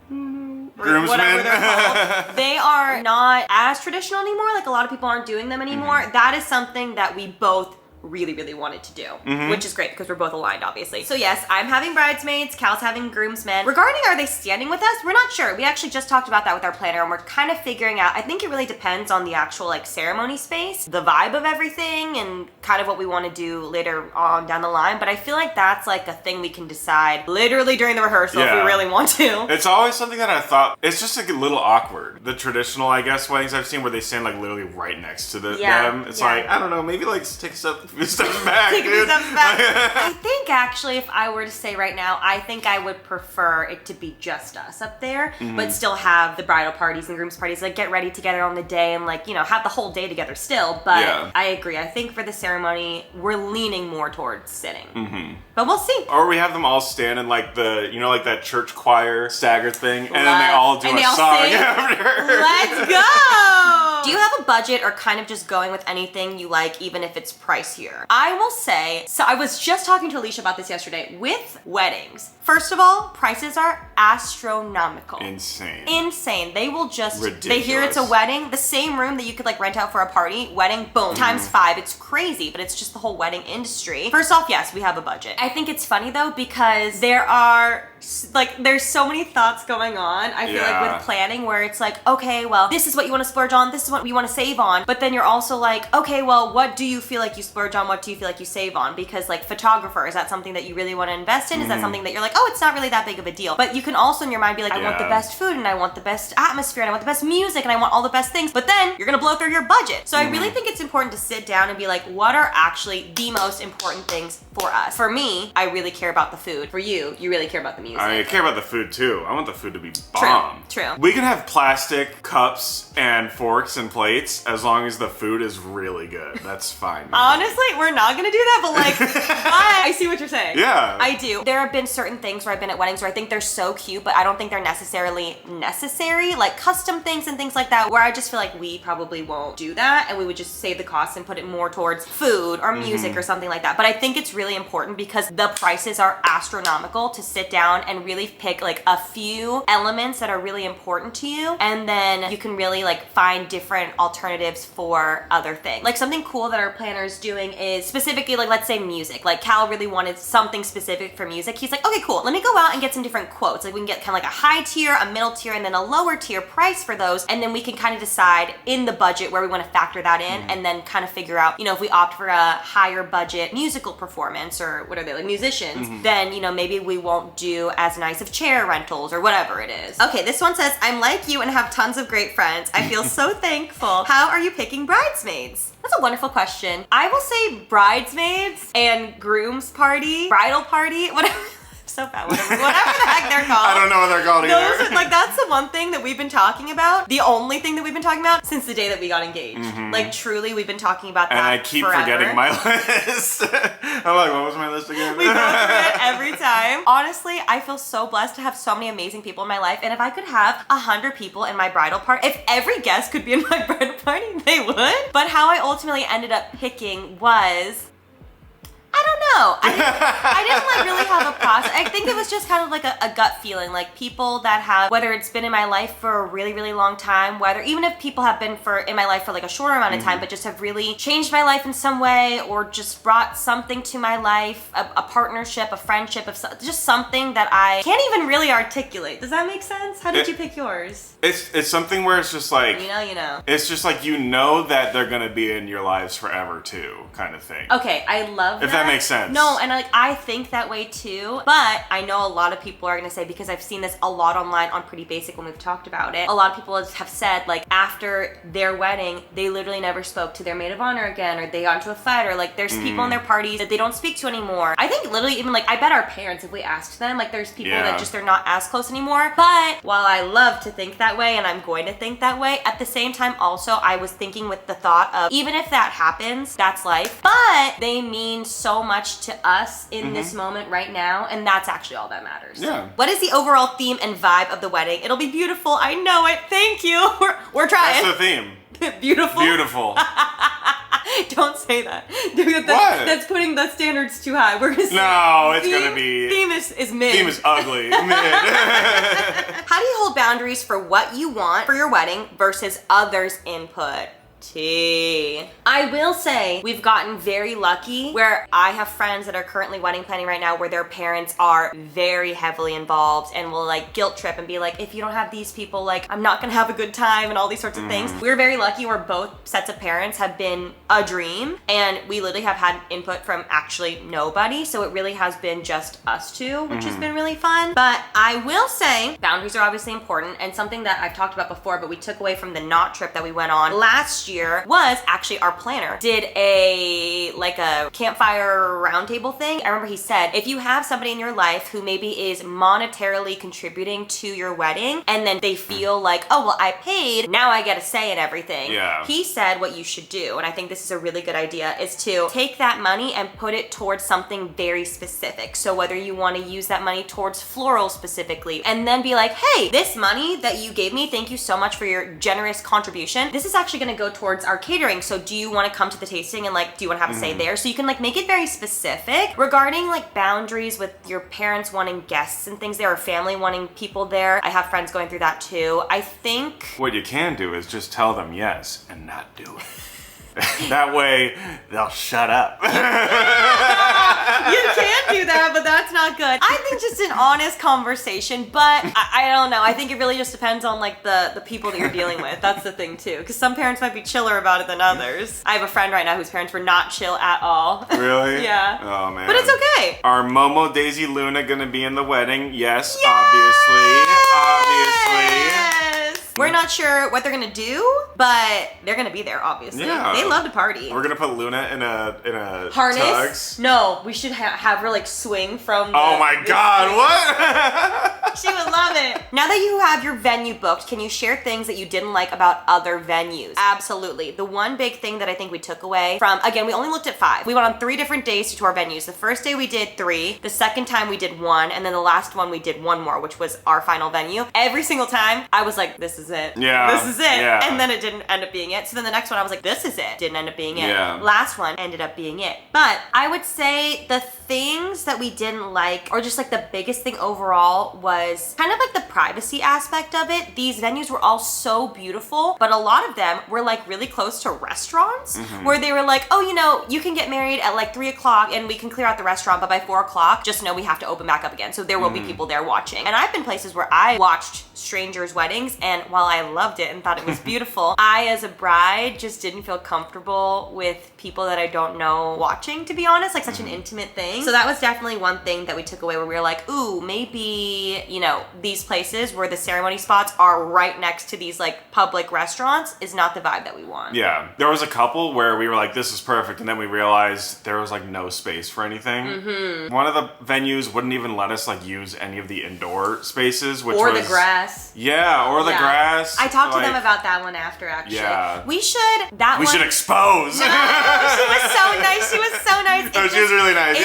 Groomsmen. Whatever they're called. They are not as traditional anymore. Like, a lot of people aren't doing them anymore. That is something that we both really, really wanted to do, which is great because we're both aligned, obviously. So yes, I'm having bridesmaids, Cal's having groomsmen. Regarding are they standing with us, we're not sure. We actually just talked about that with our planner, and we're kind of figuring out, I think it really depends on the actual like ceremony space, the vibe of everything, and kind of what we want to do later on down the line. But I feel like that's like a thing we can decide literally during the rehearsal if we really want to. It's always something that I thought, it's just like a little awkward. The traditional, I guess, weddings I've seen where they stand like literally right next to them. It's like, I don't know, maybe like take a step steps back, Take a few dude. steps back. I think actually, if I were to say right now, I think I would prefer it to be just us up there, but still have the bridal parties and groom's parties, like get ready together on the day and like, you know, have the whole day together still. But Yeah. I agree. I think for the ceremony, we're leaning more towards sitting. But we'll see. Or we have them all stand in like the, you know, like that church choir stagger thing, and then they all do And a they all song sing? after. Let's go! Do you have a budget or kind of just going with anything you like, even if it's pricier? I will say, so I was just talking to Alicia about this yesterday. With weddings, first of all, prices are astronomical. Insane. They will just, ridiculous. They hear it's a wedding, the same room that you could like rent out for a party, wedding, boom, times 5. It's crazy, but it's just the whole wedding industry. First off, yes, we have a budget. I think it's funny though, because there are, like, there's so many thoughts going on. I feel like with planning where it's like, okay, well, this is what you want to splurge on, this is what you want to save on, but then you're also like, okay, well, what do you feel like you splurge on, what do you feel like you save on? Because like photographer, is that something that you really want to invest in? Is that something that you're like, oh, it's not really that big of a deal? But you can also in your mind be like, I want the best food and I want the best atmosphere and I want the best music and I want all the best things, but then you're gonna blow through your budget. So I really think it's important to sit down and be like, what are actually the most important things for us? For me, I really care about the food. For you, you really care about the music. I care about the food too. I want the food to be bomb. True. We can have plastic cups and forks and plates as long as the food is really good. That's fine. Honestly, we're not gonna do that, but like, I see what you're saying. Yeah. I do. There have been certain things where I've been at weddings where I think they're so cute, but I don't think they're necessarily necessary, like custom things and things like that, where I just feel like we probably won't do that and we would just save the cost and put it more towards food or music or something like that. But I think it's really important because the prices are astronomical to sit down and really pick like a few elements that are really important to you, and then you can really like find different alternatives for other things. Like something cool that our planner is doing is specifically like, let's say music. Like Cal really wanted something specific for music. He's like, okay, cool. Let me go out and get some different quotes. Like we can get kind of like a high tier, a middle tier, and then a lower tier price for those. And then we can kind of decide in the budget where we want to factor that in and then kind of figure out, you know, if we opt for a higher budget musical performance or what are they, like musicians, then, you know, maybe we won't do as nice of chair rentals or whatever it is. Okay, this one says, I'm like you and have tons of great friends. I feel so thankful. How are you picking bridesmaids? That's a wonderful question. I will say bridesmaids and groom's party, bridal party, whatever. So bad, whatever the heck they're called. I don't know what they're called either. Like that's the one thing that we've been talking about. The only thing that we've been talking about since the day that we got engaged. Like truly, we've been talking about that. And I keep forgetting my list. I'm like, what was my list again? We go through it every time. Honestly, I feel so blessed to have so many amazing people in my life. And if I could have 100 people in my bridal party, if every guest could be in my bridal party, they would. But how I ultimately ended up picking was, I don't know. I didn't like really have a process. I think it was just kind of like a gut feeling. Like people that have, whether it's been in my life for a really, really long time, whether even if people have been in my life for like a shorter amount of time, but just have really changed my life in some way or just brought something to my life, a partnership, a friendship, just something that I can't even really articulate. Does that make sense? How did you pick yours? It's something where it's just like, you know. It's just like, you know that they're gonna be in your lives forever too, kind of thing. Okay, I love that. If that makes sense. No, and I think that way too, but I know a lot of people are gonna say, because I've seen this a lot online on Pretty Basic when we've talked about it, a lot of people have said like after their wedding, they literally never spoke to their maid of honor again, or they got into a fight, or like there's people in their parties that they don't speak to anymore. I think literally even like, I bet our parents, if we asked them, like there's people that just they're not as close anymore. But while I love to think that way and I'm going to think that way, at the same time also I was thinking with the thought of, even if that happens, that's life, but they mean so much to us in this moment right now, and that's actually all that matters. Yeah. What is the overall theme and vibe of the wedding? It'll be beautiful. I know it. Thank you. We're trying. That's the theme. Beautiful. Beautiful. Don't say that. What? That's putting the standards too high. We're gonna say it's gonna be theme is mid. Theme is ugly. Mid. How do you hold boundaries for what you want for your wedding versus others' input? I will say we've gotten very lucky where I have friends that are currently wedding planning right now where their parents are very heavily involved and will like guilt trip and be like, if you don't have these people, like I'm not gonna have a good time and all these sorts of things. We're very lucky where both sets of parents have been a dream, and we literally have had input from actually nobody, so it really has been just us two, which has been really fun. But I will say boundaries are obviously important, and something that I've talked about before but we took away from the knot trip that we went on last year year was actually our planner did a campfire roundtable thing. I remember he said, if you have somebody in your life who maybe is monetarily contributing to your wedding and then they feel like, oh, well, I paid, now I get a say in everything. Yeah. He said what you should do, and I think this is a really good idea, is to take that money and put it towards something very specific. So whether you want to use that money towards floral specifically, and then be like, hey, this money that you gave me, thank you so much for your generous contribution. This is actually going to go towards our catering. So do you want to come to the tasting and do you want to have a say there? So you can make it very specific regarding boundaries with your parents wanting guests and things there, or family wanting people there. I have friends going through that too. I think what you can do is just tell them yes and not do it. That way, they'll shut up. You can do that, but that's not good. I think just an honest conversation, but I don't know. I think it really just depends on the people that you're dealing with. That's the thing too, because some parents might be chiller about it than others. I have a friend right now whose parents were not chill at all. Really? Yeah. Oh man. But it's okay. Are Momo, Daisy, Luna gonna be in the wedding? Yes, Yes! obviously. We're not sure what they're gonna do, but they're gonna be there, obviously. Yeah. They love to party. We're gonna put Luna in a harness? Tux. No, we should have her swing from the, oh my god, what? She would love it. Now that you have your venue booked, can you share things that you didn't like about other venues? Absolutely. The one big thing that I think we took away from, again, we only looked at 5. We went on 3 different days to tour venues. The first day we did 3, the second time we did 1, and then the last one we did 1 more, which was our final venue. Every single time I was like, this is it. Yeah. This is it. Yeah. And then it didn't end up being it. So then the next one I was like, this is it. Didn't end up being it. Yeah. Last one ended up being it. But I would say the things that we didn't like, or just the biggest thing overall, was kind of the privacy aspect of it. These venues were all so beautiful, but a lot of them were really close to restaurants, where they were like, oh, you can get married at 3 o'clock and we can clear out the restaurant, but by 4 o'clock, just know we have to open back up again. So there will be people there watching. And I've been places where I watched strangers' weddings, and while I loved it and thought it was beautiful, I, as a bride, just didn't feel comfortable with people that I don't know watching, to be honest, such an intimate thing. So that was definitely one thing that we took away, where we were like, ooh, maybe, these places where the ceremony spots are right next to these public restaurants is not the vibe that we want. Yeah. There was a couple where we were like, this is perfect, and then we realized there was no space for anything. One of the venues wouldn't even let us use any of the indoor spaces, which was the grass. Yeah, or the grass. I talked to them about that one after, actually. Yeah. We should expose. No, she was so nice. She was so nice. No, she was really nice.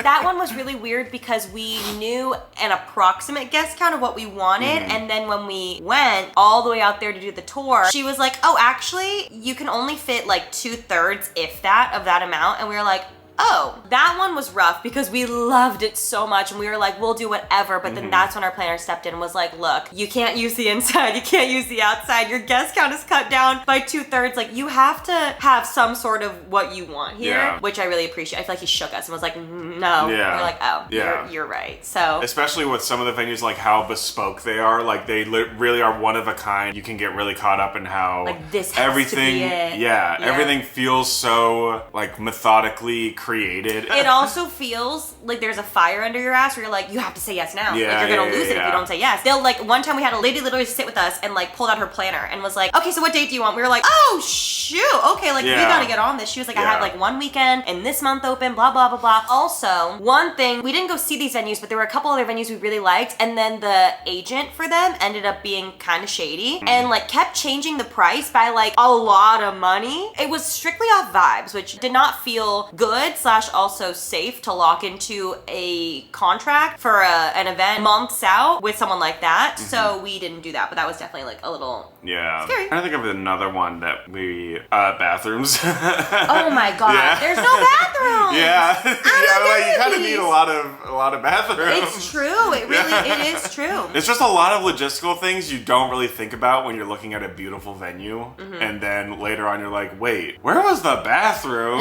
That one was really weird because we knew an approximate guest count of what we wanted, and then when we went all the way out there to do the tour, she was like, oh, actually, you can only fit 2/3, if that, of that amount, and we were like, oh, that one was rough because we loved it so much and we were like, we'll do whatever. But then that's when our planner stepped in and was like, look, you can't use the inside, you can't use the outside. Your guest count is cut down by 2/3. You have to have some sort of what you want here, which I really appreciate. I feel like he shook us and was like, no. Yeah. We're like, oh, you're right. So especially with some of the venues, how bespoke they are. They really are one of a kind. You can get really caught up in how this has everything, to be it. Yeah, everything feels so methodically created. It also feels like there's a fire under your ass where you're like, you have to say yes now. Yeah, you're gonna lose it if you don't say yes. They'll one time we had a lady literally sit with us and pulled out her planner and was like, okay, so what date do you want? We were like, oh shoot, okay, we gotta get on this. She was like, I have 1 weekend and this month open, blah blah blah blah. Also, one thing, we didn't go see these venues, but there were a couple other venues we really liked, and then the agent for them ended up being kind of shady and kept changing the price by a lot of money. It was strictly off vibes, which did not feel good / also safe to lock into a contract for an event months out with someone like that. So we didn't do that, but that was definitely a little scary. I think of another one that we bathrooms. Oh my god, there's no bathrooms. You kind of need a lot of bathrooms. It's true. It is true. It's just a lot of logistical things you don't really think about when you're looking at a beautiful venue, and then later on you're like, wait, where was the bathroom?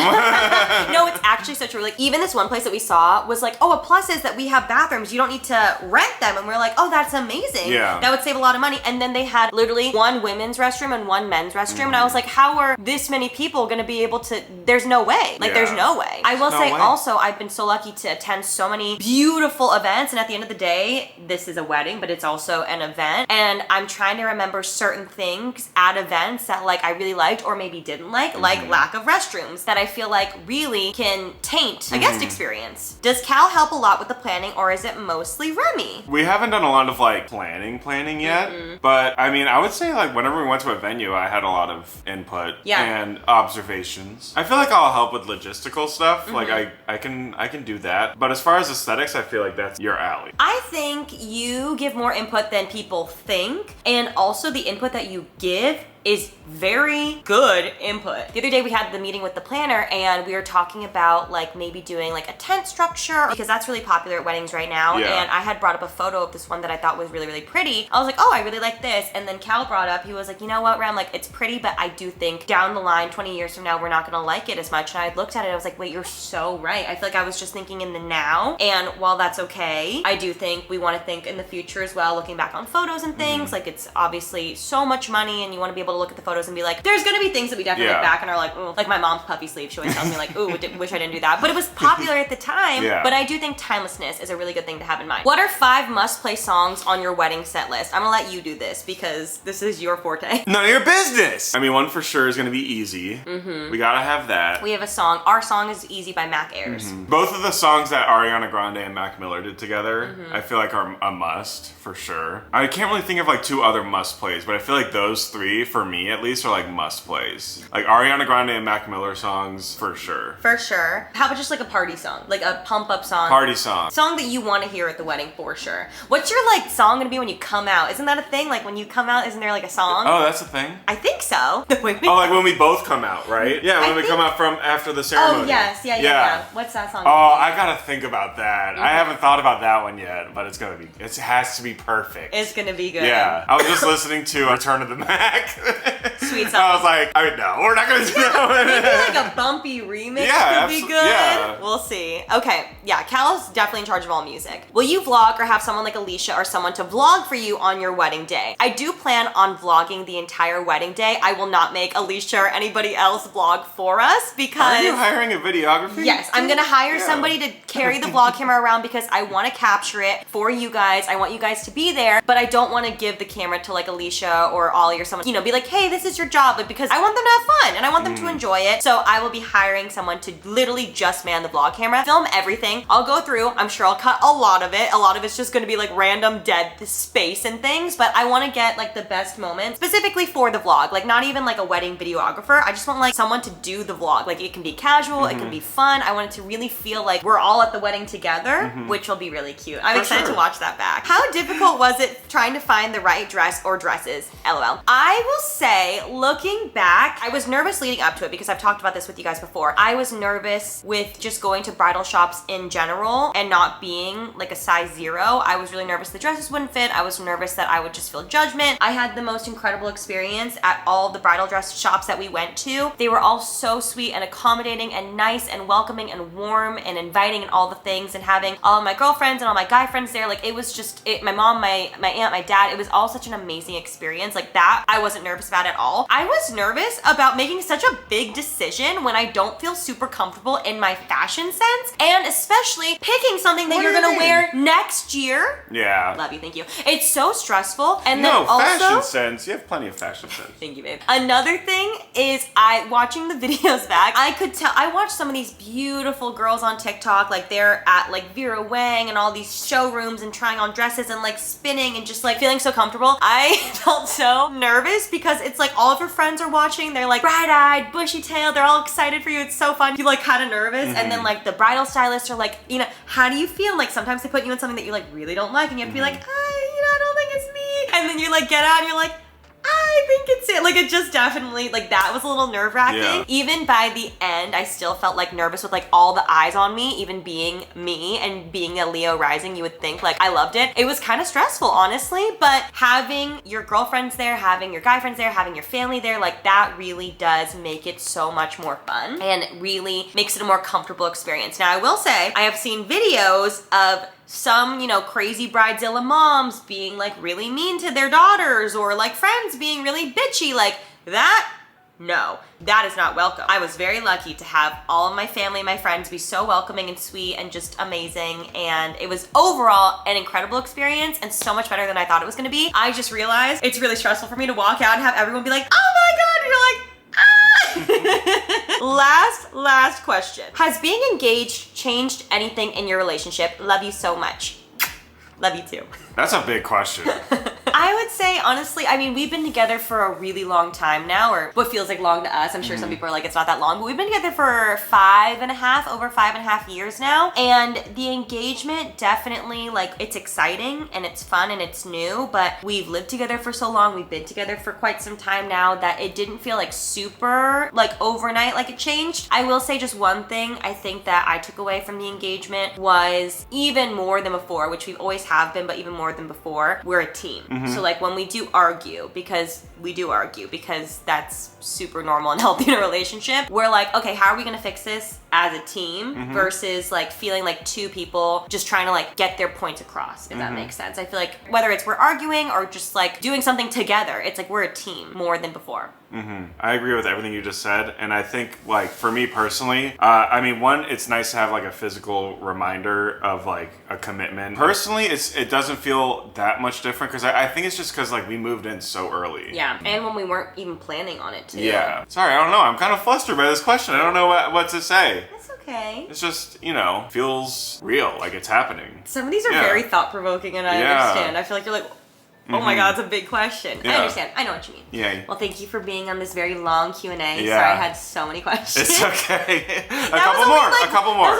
No, it's actually so true. Even this one place that we saw was oh, a plus is that we have bathrooms. You don't need to rent them. And we're like, oh, that's amazing. Yeah. That would save a lot of money. And then they had literally 1 women's restroom and 1 men's restroom. And I was like, how are are this many people gonna be able to, there's no way. Like, there's no way. I will say also, I've been so lucky to attend so many beautiful events, and at the end of the day, this is a wedding, but it's also an event, and I'm trying to remember certain things at events that like I really liked or maybe didn't like lack of restrooms, that I feel like really can taint a guest experience. Does Cal help a lot with the planning, or is it mostly Remy? We haven't done a lot of like planning yet, but I mean, I would say like whenever we went to a venue, I had a lot of input and observations. I feel like I'll help with logistical stuff. Like I can do that. But as far as aesthetics, I feel like that's your alley. I think you give more input than people think, and also the input that you give is very good input. The other day we had the meeting with the planner, and we were talking about like maybe doing like a tent structure, because that's really popular at weddings right now. And I had brought up a photo of this one that I thought was really, really pretty. I was like, oh, I really like this. And then Cal brought up, he was like, you know what, Rem, like it's pretty, but I do think down the line, 20 years from now, we're not gonna like it as much. And I looked at it, I was like, wait, you're so right. I feel like I was just thinking in the now. And while that's okay, I do think we wanna think in the future as well, looking back on photos and things. Like it's obviously so much money, and you wanna be able to look at the photos and be like, there's gonna be things that we definitely look back and are like, ooh, like my mom's puffy sleeve, she always tells me like, ooh, wish I didn't do that. But it was popular at the time. But I do think timelessness is a really good thing to have in mind. What are 5 must-play songs on your wedding set list? I'm gonna let you do this because this is your forte. None of your business! I mean, one for sure is gonna be Easy. We gotta have that. We have a song. Our song is Easy by Mac Ayres. Both of the songs that Ariana Grande and Mac Miller did together, I feel like are a must, for sure. I can't really think of like 2 other must-plays, but I feel like those 3, for me at least, are like must-plays. Like Ariana Grande and Mac Miller songs, for sure. For sure. How about just like a party song? Like a pump-up song? Party song. Song that you want to hear at the wedding, for sure. What's your like song gonna be when you come out? Isn't that a thing? Like when you come out, isn't there like a song? Oh, that's a thing? I think so. Oh, like when we both come out, right? Yeah, when we come out from after the ceremony. Oh, yes. Yeah. What's that song? Oh, I gotta think about that. I haven't thought about that one yet, but it has to be perfect. It's gonna be good. Yeah. I was just listening to Return of the Mac. Sweet song. I was like, no, we're not gonna do that one. Maybe like a bumpy remix could be good. Yeah. We'll see. Okay, yeah, Cal's definitely in charge of all music. Will you vlog or have someone like Alicia or someone to vlog for you on your wedding day? I do plan on vlogging the entire wedding day. I will not make Alicia or anybody else vlog for us because... Are you hiring a videographer? Yes, I'm gonna hire somebody to carry the vlog camera around because I want to capture it for you guys. I want you guys to be there, but I don't want to give the camera to like Alicia or Ollie or someone, you know, be like, hey, this is your job, but because I want them to have fun and I want them to enjoy it. So I will be hiring someone to literally just man the vlog camera, film everything. I'll go through, I'm sure I'll cut a lot of it. A lot of it's just gonna be like random dead space and things, but I want to get like the best moments specifically for the vlog. Like not even like a wedding videographer. I just want like someone to do the vlog. Like it can be casual, it can be fun. I want it to really feel like we're all at the wedding together, which will be really cute. I'm excited to watch that back. How difficult was it trying to find the right dress or dresses? LOL. I will say, looking back, I was nervous leading up to it because I've talked about this with you guys before. I was nervous with just going to bridal shops in general and not being like a size 0. I was really nervous the dresses wouldn't fit. I was nervous that I would just feel judgment. I had the most incredible experience at all the bridal dress shops that we went to. They were all so sweet and accommodating and nice and welcoming and warm and inviting and all the things, and having all of my girlfriends and all my guy friends there. Like it was just, my mom, my aunt, my dad, it was all such an amazing experience. Like that, I wasn't nervous about at all. I was nervous about making such a big decision when I don't feel super comfortable in my fashion sense, and especially picking something that you're gonna wear next year. Yeah. Love you, thank you. It's so stressful. And then no, also, fashion sense. You have plenty of fashion sense. Thank you, babe. Another thing is watching the videos back, I could tell, I watched some of these beautiful girls on TikTok, like they're at like Vera Wang and all these showrooms and trying on dresses and like spinning and just like feeling so comfortable. I felt so nervous because it's like all of your friends are watching. They're like bright-eyed, bushy-tailed. They're all excited for you. It's so fun. You're like kind of nervous. And then like the bridal stylists are like, you know, how do you feel? Like sometimes they put you in something that you like really don't like and you have to be like, I don't think it's me. And then you like get out and you're like, I think it's it. Like it just definitely, like that was a little nerve-wracking. Yeah. Even by the end, I still felt like nervous with like all the eyes on me, even being me and being a Leo rising, you would think like I loved it. It was kind of stressful, honestly, but having your girlfriends there, having your guy friends there, having your family there, like that really does make it so much more fun and really makes it a more comfortable experience. Now, I will say, I have seen videos of some, you know, crazy bridezilla moms being like really mean to their daughters or like friends being really bitchy. Like that No, that is not welcome. I was very lucky to have all of my family, my friends be so welcoming and sweet and just amazing. And it was overall an incredible experience and so much better than I thought it was gonna be. I just realized it's really stressful for me to walk out and have everyone be like, oh my God, and you're like, last question. Has being engaged changed anything in your relationship? Love you so much. Love you too. That's a big question. I would say, honestly, I mean, we've been together for a really long time now, or what feels like long to us. I'm sure some people are like, it's not that long, but we've been together for over 5.5 years now. And the engagement definitely, like, it's exciting and it's fun and it's new, but we've lived together for so long. We've been together for quite some time now that it didn't feel like super, like, overnight, like it changed. I will say just one thing I think that I took away from the engagement was even more than before, which we've always have been, but even more than before, we're a team. So like when we do argue, because that's super normal and healthy in a relationship, we're like, okay, how are we gonna fix this as a team versus like feeling like two people just trying to like get their points across, if that makes sense. I feel like whether it's we're arguing or just like doing something together, it's like we're a team more than before. I agree with everything you just said, and I think like for me personally, I mean, one, it's nice to have like a physical reminder of like a commitment. Personally, it doesn't feel that much different because I think it's just because like we moved in so early. Yeah, and when we weren't even planning on it too. Yeah. Sorry, I don't know. I'm kind of flustered by this question. I don't know what to say. That's okay. It's just, you know, feels real, like it's happening. Some of these are very thought-provoking, and I understand. I feel like you're like, oh my God, it's a big question. I understand. I know what you mean. Yeah. Well, thank you for being on this very long Q&A. Yeah. Sorry, I had so many questions. It's okay. a couple more. That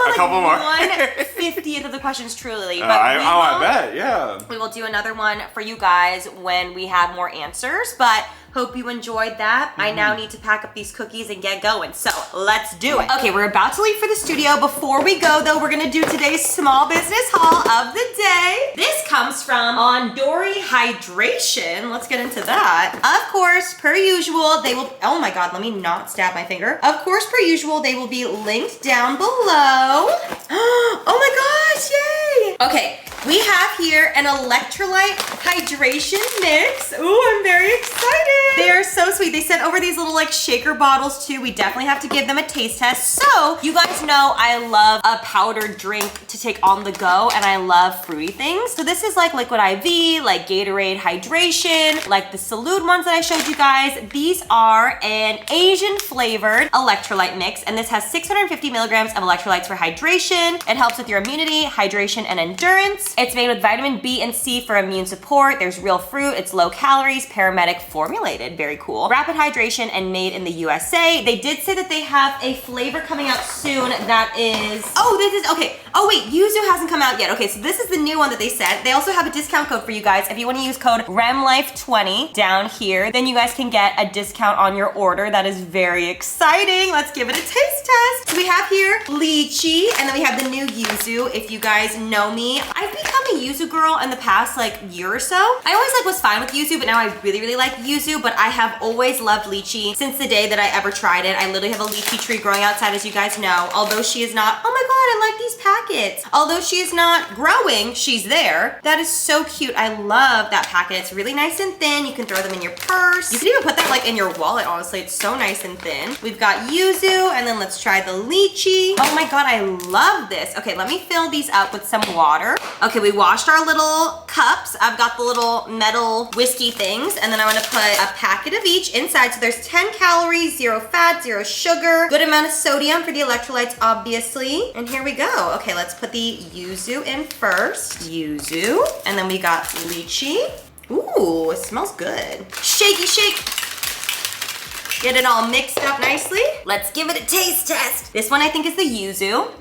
was Like 1/50th of the questions, truly. But I bet, yeah. We will do another one for you guys when we have more answers, but hope you enjoyed that. I now need to pack up these cookies and get going, so let's do it. Okay, we're about to leave for the studio. Before we go, though, we're gonna do today's small business haul of the day. This comes from Ondori Hydration. Let's get into that. Of course, per usual, they will, oh my God, let me not stab my finger. Of course, per usual, they will be linked down below. Oh my gosh, yay! Okay, we have here an electrolyte hydration mix. Ooh, I'm very excited. They are so sweet. They sent over these little like shaker bottles too. We definitely have to give them a taste test. So you guys know I love a powdered drink to take on the go, and I love fruity things. So this is like liquid IV, like Gatorade hydration, like the Salud ones that I showed you guys. These are an Asian flavored electrolyte mix, and this has 650 milligrams of electrolytes for hydration. It helps with your immunity, hydration, and endurance. It's made with vitamin B and C for immune support. There's real fruit. It's low calories, paramedic formulated. Very cool. Rapid hydration and made in the USA. They did say that they have a flavor coming out soon that is, oh, this is, okay. Oh wait, Yuzu hasn't come out yet. Okay, so this is the new one that they said. They also have a discount code for you guys. If you want to use code RemLife20 down here, then you guys can get a discount on your order. That is very exciting. Let's give it a taste test. So we have here lychee, and then we have the new Yuzu. If you guys know me, I've become a Yuzu girl in the past like year or so. I always like was fine with Yuzu, but now I really, really like Yuzu, but I have always loved lychee since the day that I ever tried it. I literally have a lychee tree growing outside, as you guys know. Although she is not, oh my God, I like these packets. Although she is not growing, she's there. That is so cute. I love that packet. It's really nice and thin. You can throw them in your purse. You can even put that like in your wallet, honestly. It's so nice and thin. We've got Yuzu, and then let's try the lychee. Oh my God, I love this. Okay, let me fill these up with some water. Okay, we washed our little cups. I've got the little metal whiskey things, and then I'm gonna put a packet of each inside. So there's 10 calories, 0 fat, 0 sugar, good amount of sodium for the electrolytes, obviously. And here we go. Okay, let's put the Yuzu in first. Yuzu, and then we got lychee. Ooh, it smells good. Shaky shake. Get it all mixed up nicely. Let's give it a taste test. This one I think is the Yuzu.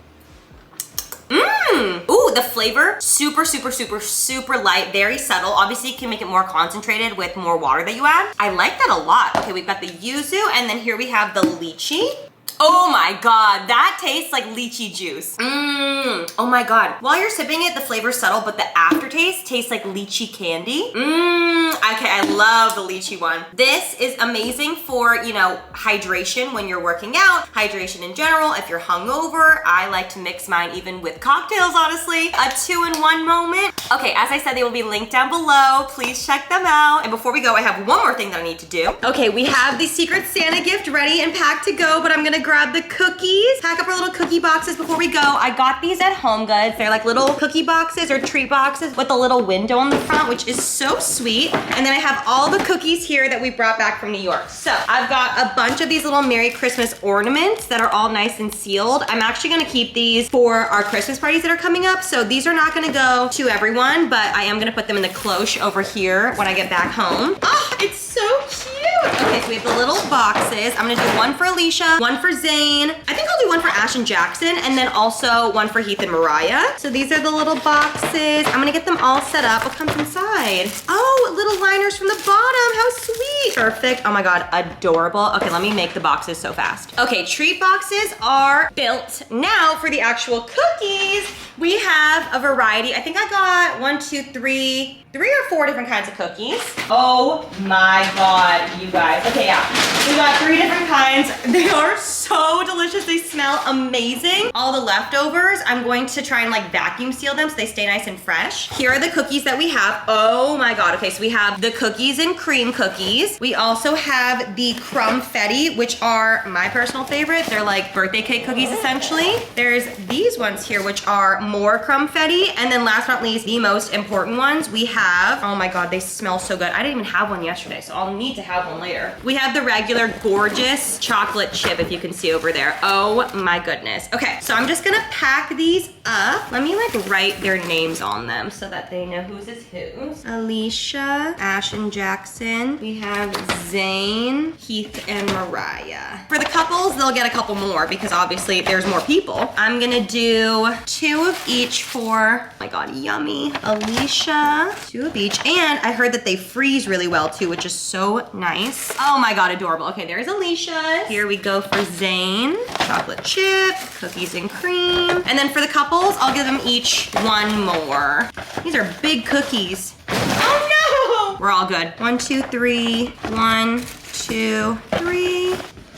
Ooh, the flavor, super, super, super, super light, very subtle. Obviously, you can make it more concentrated with more water that you add. I like that a lot. Okay, we've got the Yuzu, and then here we have the lychee. Oh my God, that tastes like lychee juice. Oh my God. While you're sipping it, the flavor's subtle, but the aftertaste tastes like lychee candy. Okay, I love the lychee one. This is amazing for, you know, hydration when you're working out, hydration in general. If you're hungover, I like to mix mine even with cocktails, honestly. A 2-in-1 moment. Okay, as I said, they will be linked down below. Please check them out. And before we go, I have one more thing that I need to do. Okay, we have the Secret Santa gift ready and packed to go, but I'm gonna grab the cookies, pack up our little cookie boxes before we go. I got these at Home Goods. They're like little cookie boxes or treat boxes with a little window on the front, which is so sweet. And then I have all the cookies here that we brought back from New York. So I've got a bunch of these little Merry Christmas ornaments that are all nice and sealed. I'm actually gonna keep these for our Christmas parties that are coming up. So these are not gonna go to everyone, but I am gonna put them in the cloche over here when I get back home. Oh, it's so cute. Okay, so we have the little boxes. I'm gonna do one for Alicia, one for Zane. I think I'll do one for Ash and Jackson, and then also one for Heath and Mariah. So these are the little boxes. I'm gonna get them all set up. What comes inside? Oh, little liners from the bottom. How sweet. Perfect. Oh my God, adorable. Okay, let me make the boxes so fast. Okay, treat boxes are built. Now for the actual cookies, we have a variety. I think I got 3 or 4 different kinds of cookies. Oh my God, you guys. Okay, yeah. We got 3 different kinds. They are so delicious. They smell amazing. All the leftovers, I'm going to try and like vacuum seal them so they stay nice and fresh. Here are the cookies that we have. Oh my God. Okay, so we have the cookies and cream cookies. We also have the crumfetti, which are my personal favorite. They're like birthday cake cookies essentially. There's these ones here, which are more crumfetti. And then last but not least, the most important ones, we have, oh my God, they smell so good. I didn't even have one yesterday, so I'll need to have one later. We have the regular gorgeous chocolate chip, if you can see over there. Oh my goodness. Okay, so I'm just gonna pack these up. Let me like write their names on them so that they know whose is whose. Alicia, Ash and Jackson. We have Zane, Heath, and Mariah. For the couples, they'll get a couple more because obviously there's more people. I'm gonna do 2 of each for, oh my God, yummy. Alicia, 2 of each. And I heard that they freeze really well too, which is so nice. Oh my God, adorable. Okay, there's Alicia. Here we go for Zane. Chocolate chip, cookies and cream. And then for the couples, I'll give them each 1 more. These are big cookies. Oh no! We're all good. 1, 2, 3. 1, 2, 3.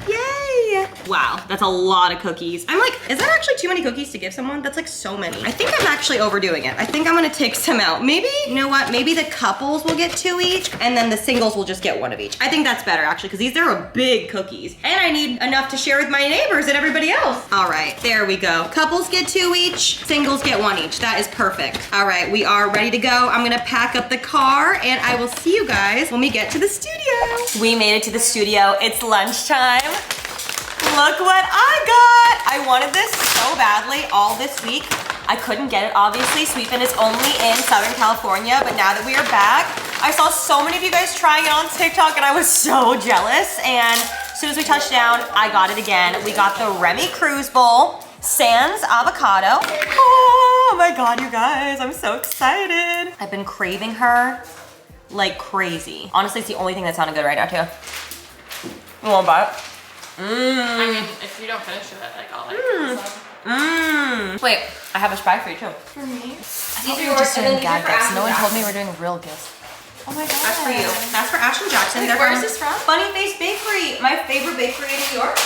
Yay! Wow, that's a lot of cookies. I'm like, is that actually too many cookies to give someone? That's like so many. I think I'm actually overdoing it. I think I'm gonna take some out. Maybe, you know what? Maybe the couples will get 2 each and then the singles will just get 1 of each. I think that's better actually because these are big cookies and I need enough to share with my neighbors and everybody else. All right, there we go. Couples get 2 each, singles get 1 each. That is perfect. All right, we are ready to go. I'm gonna pack up the car and I will see you guys when we get to the studio. We made it to the studio. It's lunchtime. Look what I got. I wanted this so badly all this week. I couldn't get it, obviously. Sweetbin is only in Southern California, but now that we are back, I saw so many of you guys trying it on TikTok and I was so jealous. And as soon as we touched down, I got it again. We got the remicruz bowl, sans avocado. Oh my God, you guys, I'm so excited. I've been craving her like crazy. Honestly, it's the only thing that sounded good right now too. You want to buy it? I mean, if you don't finish it, like I'll like Wait, I have a surprise for you too. For me? These are just doing gag gifts. No one told me we're doing real gifts. Oh my God. That's for you. That's for Ash and Jackson. Wait, where is this from? Funny Face Bakery, my favorite bakery in New York.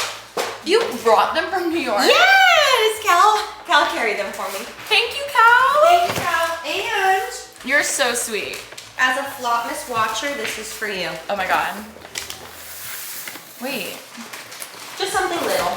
You brought them from New York? Yes! Cal carried them for me. Thank you, Cal. Thank you, Cal. And You're so sweet. as a Vlogmas watcher, this is for you. Oh my God. Wait. Just something little.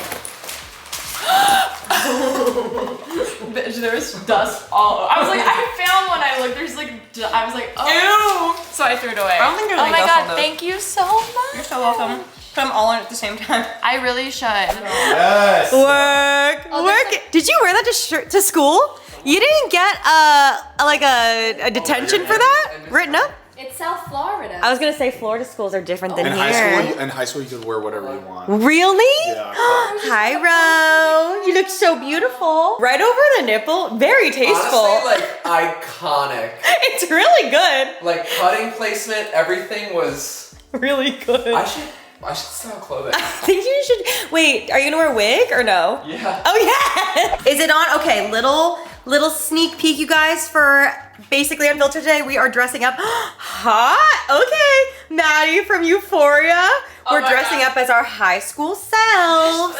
Bitch, there was dust all over. I was like, I found one. I looked, there's like, I was like, oh. Ew. So I threw it away. I don't think there's oh any my dust on God, those. thank you so much. You're so welcome. Put them all in at the same time. I really should. Yes. Work. Oh, Work. Did you wear that to school? You didn't get a detention for that written up? It's South Florida. I was gonna say Florida schools are different than In here. high school, you could wear whatever you want. Really? Yeah. Hi, Ro. You look so beautiful. Right over the nipple. Very tasteful. Honestly, like iconic. It's really good. Like cutting placement, everything was. Really good. I should. I should sell clothing. I think you should. Wait, are you gonna wear a wig or no? Yeah. Oh yeah. Is it on? Okay, little sneak peek, you guys, for basically Unfiltered today. We are dressing up. Hot. Okay, Maddie from Euphoria. We're dressing up as our high school selves.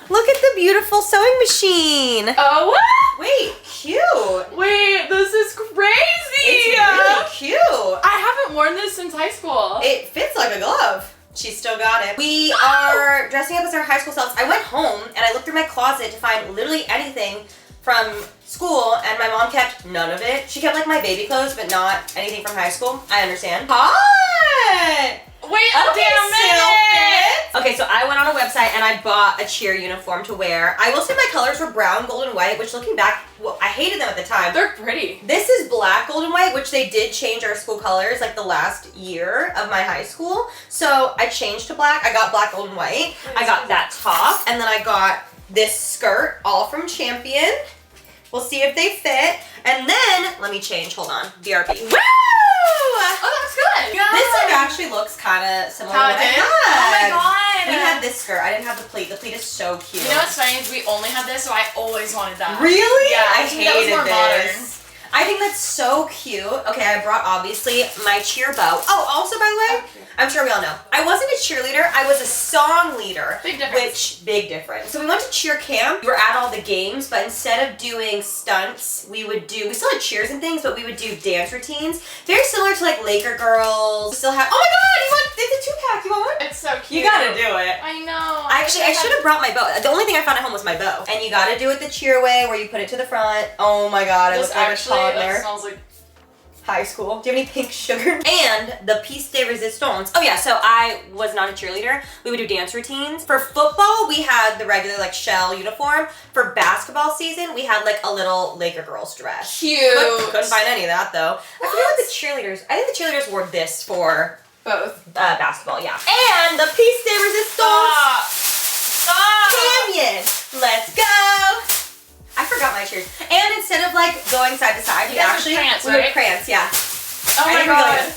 Look at the beautiful sewing machine. Oh, what? Wait, cute. Wait, this is crazy. It's really cute. I haven't worn this since high school. It fits like a glove. She's still got it. We are dressing up as our high school selves. I went home and I looked through my closet to find literally anything from school, and my mom kept none of it. She kept like my baby clothes, but not anything from high school. I understand. Hot! Wait a damn minute! Okay, so I went on a website and I bought a cheer uniform to wear. I will say my colors were brown, gold, and white, which looking back, well, I hated them at the time. They're pretty. This is black, gold, and white, which they did change our school colors like the last year of my high school. So I changed to black. I got black, gold, and white. I got that top, and then I got this skirt, all from Champion. We'll see if they fit. And then, let me change, hold on, BRB. Woo! Oh, that looks good. Yeah. This like actually looks kind of similar to How what it I is? had. Oh my god. We had this skirt. I didn't have the pleat. The pleat is so cute. You know what's funny is we only had this, so I always wanted that. Really? Yeah, I think that was hated more this. modern. I think that's so cute. Okay, I brought obviously my cheer bow. Oh, also by the way, I'm sure we all know, I wasn't a cheerleader, I was a song leader. Big difference. Big difference. So we went to cheer camp, we were at all the games, but instead of doing stunts, we still had cheers and things, but we would do dance routines. Very similar to like Laker Girls. We still have, oh my god, it's a 2-pack, you want one? It's so cute. You gotta do it. I know. Actually, I should have brought my bow. The only thing I found at home was my bow. And you gotta do it the cheer way, where you put it to the front. Oh my god, I This look like a actually toddler. smells like High school. Do you have any pink sugar? And the piece de resistance. Oh yeah, so I was not a cheerleader. We would do dance routines. For football, we had the regular like shell uniform. For basketball season, we had like a little Laker Girls dress. cute. Couldn't find any of that though. I forget what the cheerleaders, I think the cheerleaders wore this for Both. basketball, yeah. And the piece de resistance. Stop. Canyon. Let's go. I forgot my cheers. And instead of like going side to side, we guys would actually prance, we would right? prance, yeah. Oh I my didn't god. realize.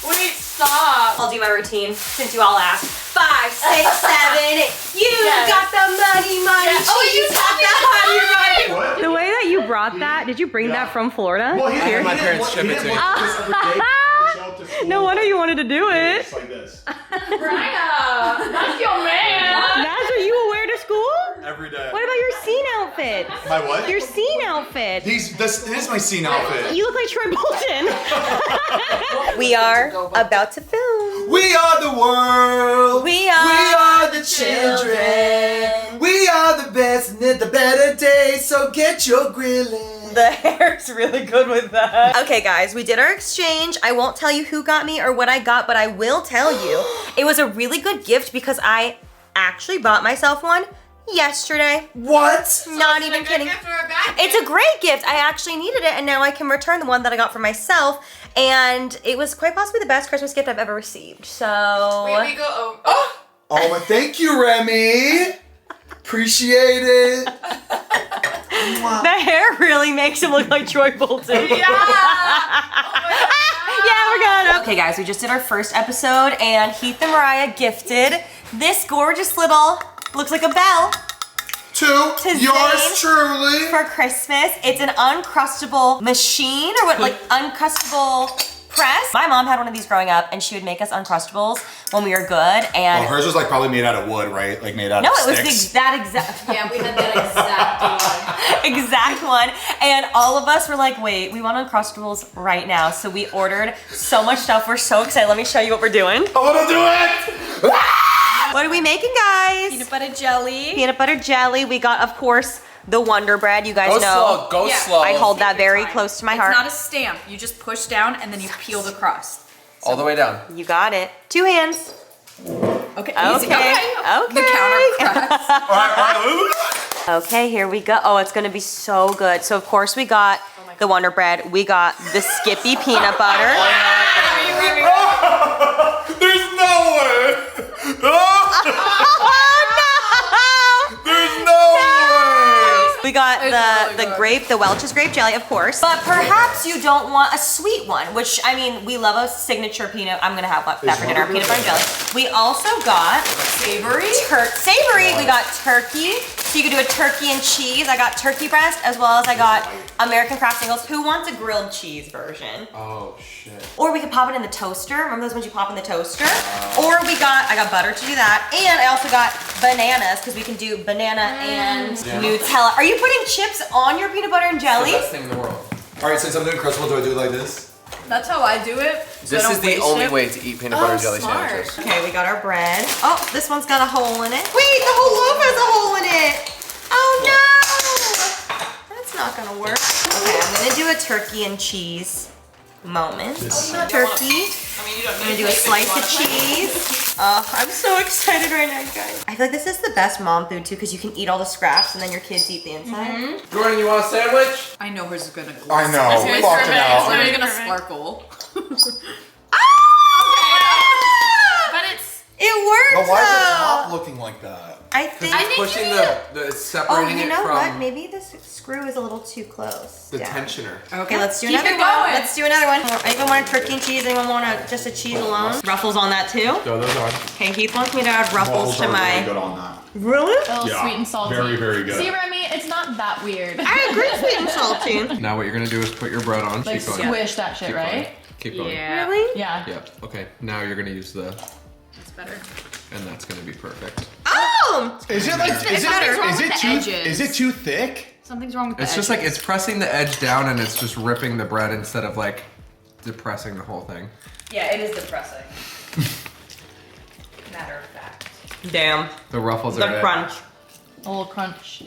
Wait, stop. I'll do my routine since you all asked. 5, 6, 7, 8. You Yes. got the money. Yes. Oh, you got the money. What? The way that you brought that, did you bring that from Florida? Well, he I had my didn't parents want- ship he it didn't to me. want this every day. Show up to school. No wonder you wanted to do it. Just like this. Brianna, that's your man. That's what you will wear to school? Every day. What about your scene outfit? My what? Your scene outfit. This is my scene outfit. You look like Troy Bolton. We are about to film. We are the world. We are the children. We are the best and the better days. So get your grilling. The hair's really good with that. Okay, guys, we did our exchange. I won't tell you who got me or what I got, but I will tell you. It was a really good gift because I actually bought myself one yesterday. What? Not even kidding. It's a great gift. I actually needed it, and now I can return the one that I got for myself. And it was quite possibly the best Christmas gift I've ever received. So. Wait, we go. Oh, well, thank you, Remy. Appreciate it. The hair really makes him look like Troy Bolton. Yeah. Yeah, we're good. Okay, guys, we just did our first episode, and Heath and Mariah gifted this gorgeous little, looks like a bell, To Zane yours truly. for Christmas. It's an uncrustable machine, or what, like uncrustable press. My mom had one of these growing up, and she would make us uncrustables when we were good. And Well, hers was like probably made out of wood, right? Like made out no, of it was sticks. that exact. Yeah, we had that exact one. Exact one. And all of us were like, wait, we want Uncrustables right now. So we ordered so much stuff. We're so excited. Let me show you what we're doing. I want to do it. What are we making, guys? Peanut butter jelly. Peanut butter jelly. We got, of course, the Wonder Bread. You guys Go know. slow. Go Yeah. slow. I hold that Take your very time. close to my It's heart. not a stamp. You just push down and then you peel the crust. all the way down. You got it. 2 hands. Okay. Okay. Easy. Okay. The counter crust. All right. Okay, here we go. Oh, it's gonna be so good. So of course we got the Wonder Bread. We got the Skippy peanut butter. There's no way. Oh no! There's no way. We got It's the really good. grape, the Welch's grape jelly, of course. But perhaps you don't want a sweet one, which I mean, we love a signature peanut. I'm gonna have that for dinner, peanut butter and jelly. We also got Savory? savory. We got turkey. So you can do a turkey and cheese. I got turkey breast as well as I got American craft singles. Who wants a grilled cheese version? Oh shit. Or we could pop it in the toaster. Remember those ones you pop in the toaster? Or I got butter to do that. And I also got bananas because we can do banana and Nutella. Are you putting chips on your peanut butter and jelly? The best thing in the world. All right, since I'm doing crustable, do I do it like this? That's how I do it. so I This don't is the waste only it. way to eat peanut butter jelly smart. sandwiches. Okay, we got our bread. Oh, this one's got a hole in it. Wait, the whole loaf has a hole in it. Oh no! That's not gonna work. Okay, I'm gonna do a turkey and cheese moment. Turkey. I'm gonna do a slice of cheese. Oh, I'm so excited right now, guys. I feel like this is the best mom food too, because you can eat all the scraps and then your kids eat the inside. Jordan, you want a sandwich? I know hers is gonna glisten. I know. Okay, Fucking perfect. hell. It's literally Okay. gonna sparkle. But it's. It works But why is the though. top looking like that? I think. think Pushing you the Oh, separating you it know from what? Maybe this screw is a little too close. the down. tensioner. Okay, let's do Keep another it one. going. Let's do another one. Anyone want a turkey and cheese? Anyone want just a cheese alone? Ruffles on that too? Throw those on. Okay, Heath wants me to add ruffles to Really my. good on that. Really? A little Yeah, sweet and salty. very, very good. See, Remy, it's not that weird. I agree, sweet and salty. Now what you're gonna do is put your bread on. Like Keep going. squish that shit, Keep right? going. Keep going. Yeah. Really? Yeah. Yeah. Okay. Now you're gonna use the, That's better. and that's gonna be perfect. Oh! Is it like? Something's wrong with the too? edges. Is it too thick? Something's wrong with the It's just like it's pressing the edge down and it's just ripping the bread instead of like depressing the whole thing. Yeah, it is depressing. Matter of fact. Damn. The ruffles The are it. crunch. A little crunch.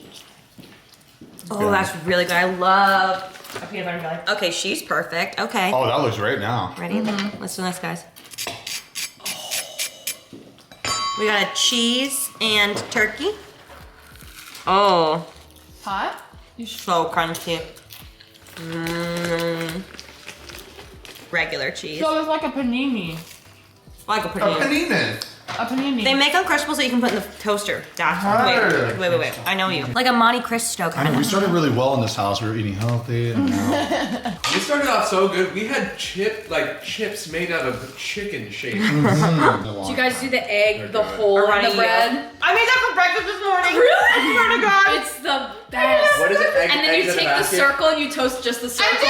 Oh, that's really good. I love a peanut butter and jelly. Okay, she's perfect. Okay. Oh, that looks great now. Ready? Let's do this, guys. We got a cheese and turkey. Oh, Hot? so crunchy. Regular cheese. So it's like a panini. Like a A panini. panini. A panini. They make Uncrustables that you can put in the toaster. Wait. I know you. Like a Monte Cristo I kind know, we of. started really well in this house. We were eating healthy, and now We started off so good. We had chips made out of chicken shape. Do you guys do the egg, the hole in Running the bread? I made that for breakfast this morning. Really? I swear to God. It's the best. What is it? And then you take the circle and you toast just the circle.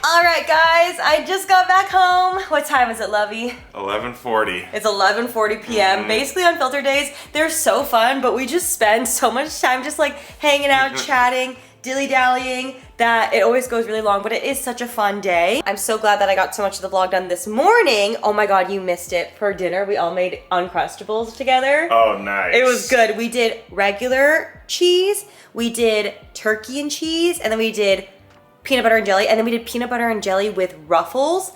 All right, guys. I just got back home. What time is it, Lovey? 11:40. It's 11:40 p.m. Basically, on filter days, they're so fun, but we just spend so much time just like hanging out, chatting, dilly-dallying, that it always goes really long, but it is such a fun day. I'm so glad that I got so much of the vlog done this morning. Oh my God, you missed it. For dinner, we all made Uncrustables together. Oh, nice. It was good. We did regular cheese, we did turkey and cheese, and then we did peanut butter and jelly, and then we did peanut butter and jelly with ruffles.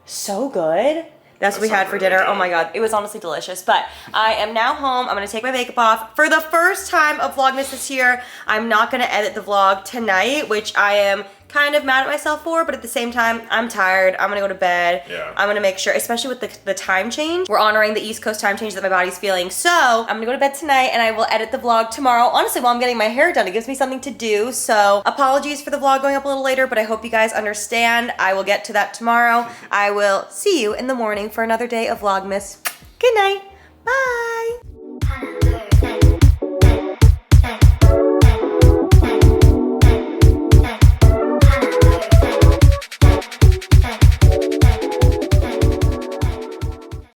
So good. That's what we had for dinner. Oh my God, it was honestly delicious. But I am now home. I'm gonna take my makeup off. For the first time of Vlogmas this year, I'm not gonna edit the vlog tonight, which I am kind of mad at myself for, but at the same time, I'm tired. I'm gonna go to bed. Yeah. I'm gonna make sure, especially with the time change, we're honoring the East Coast time change that my body's feeling. So I'm gonna go to bed tonight and I will edit the vlog tomorrow. Honestly, while I'm getting my hair done, it gives me something to do. So apologies for the vlog going up a little later, but I hope you guys understand. I will get to that tomorrow. I will see you in the morning for another day of Vlogmas. Good night. Bye.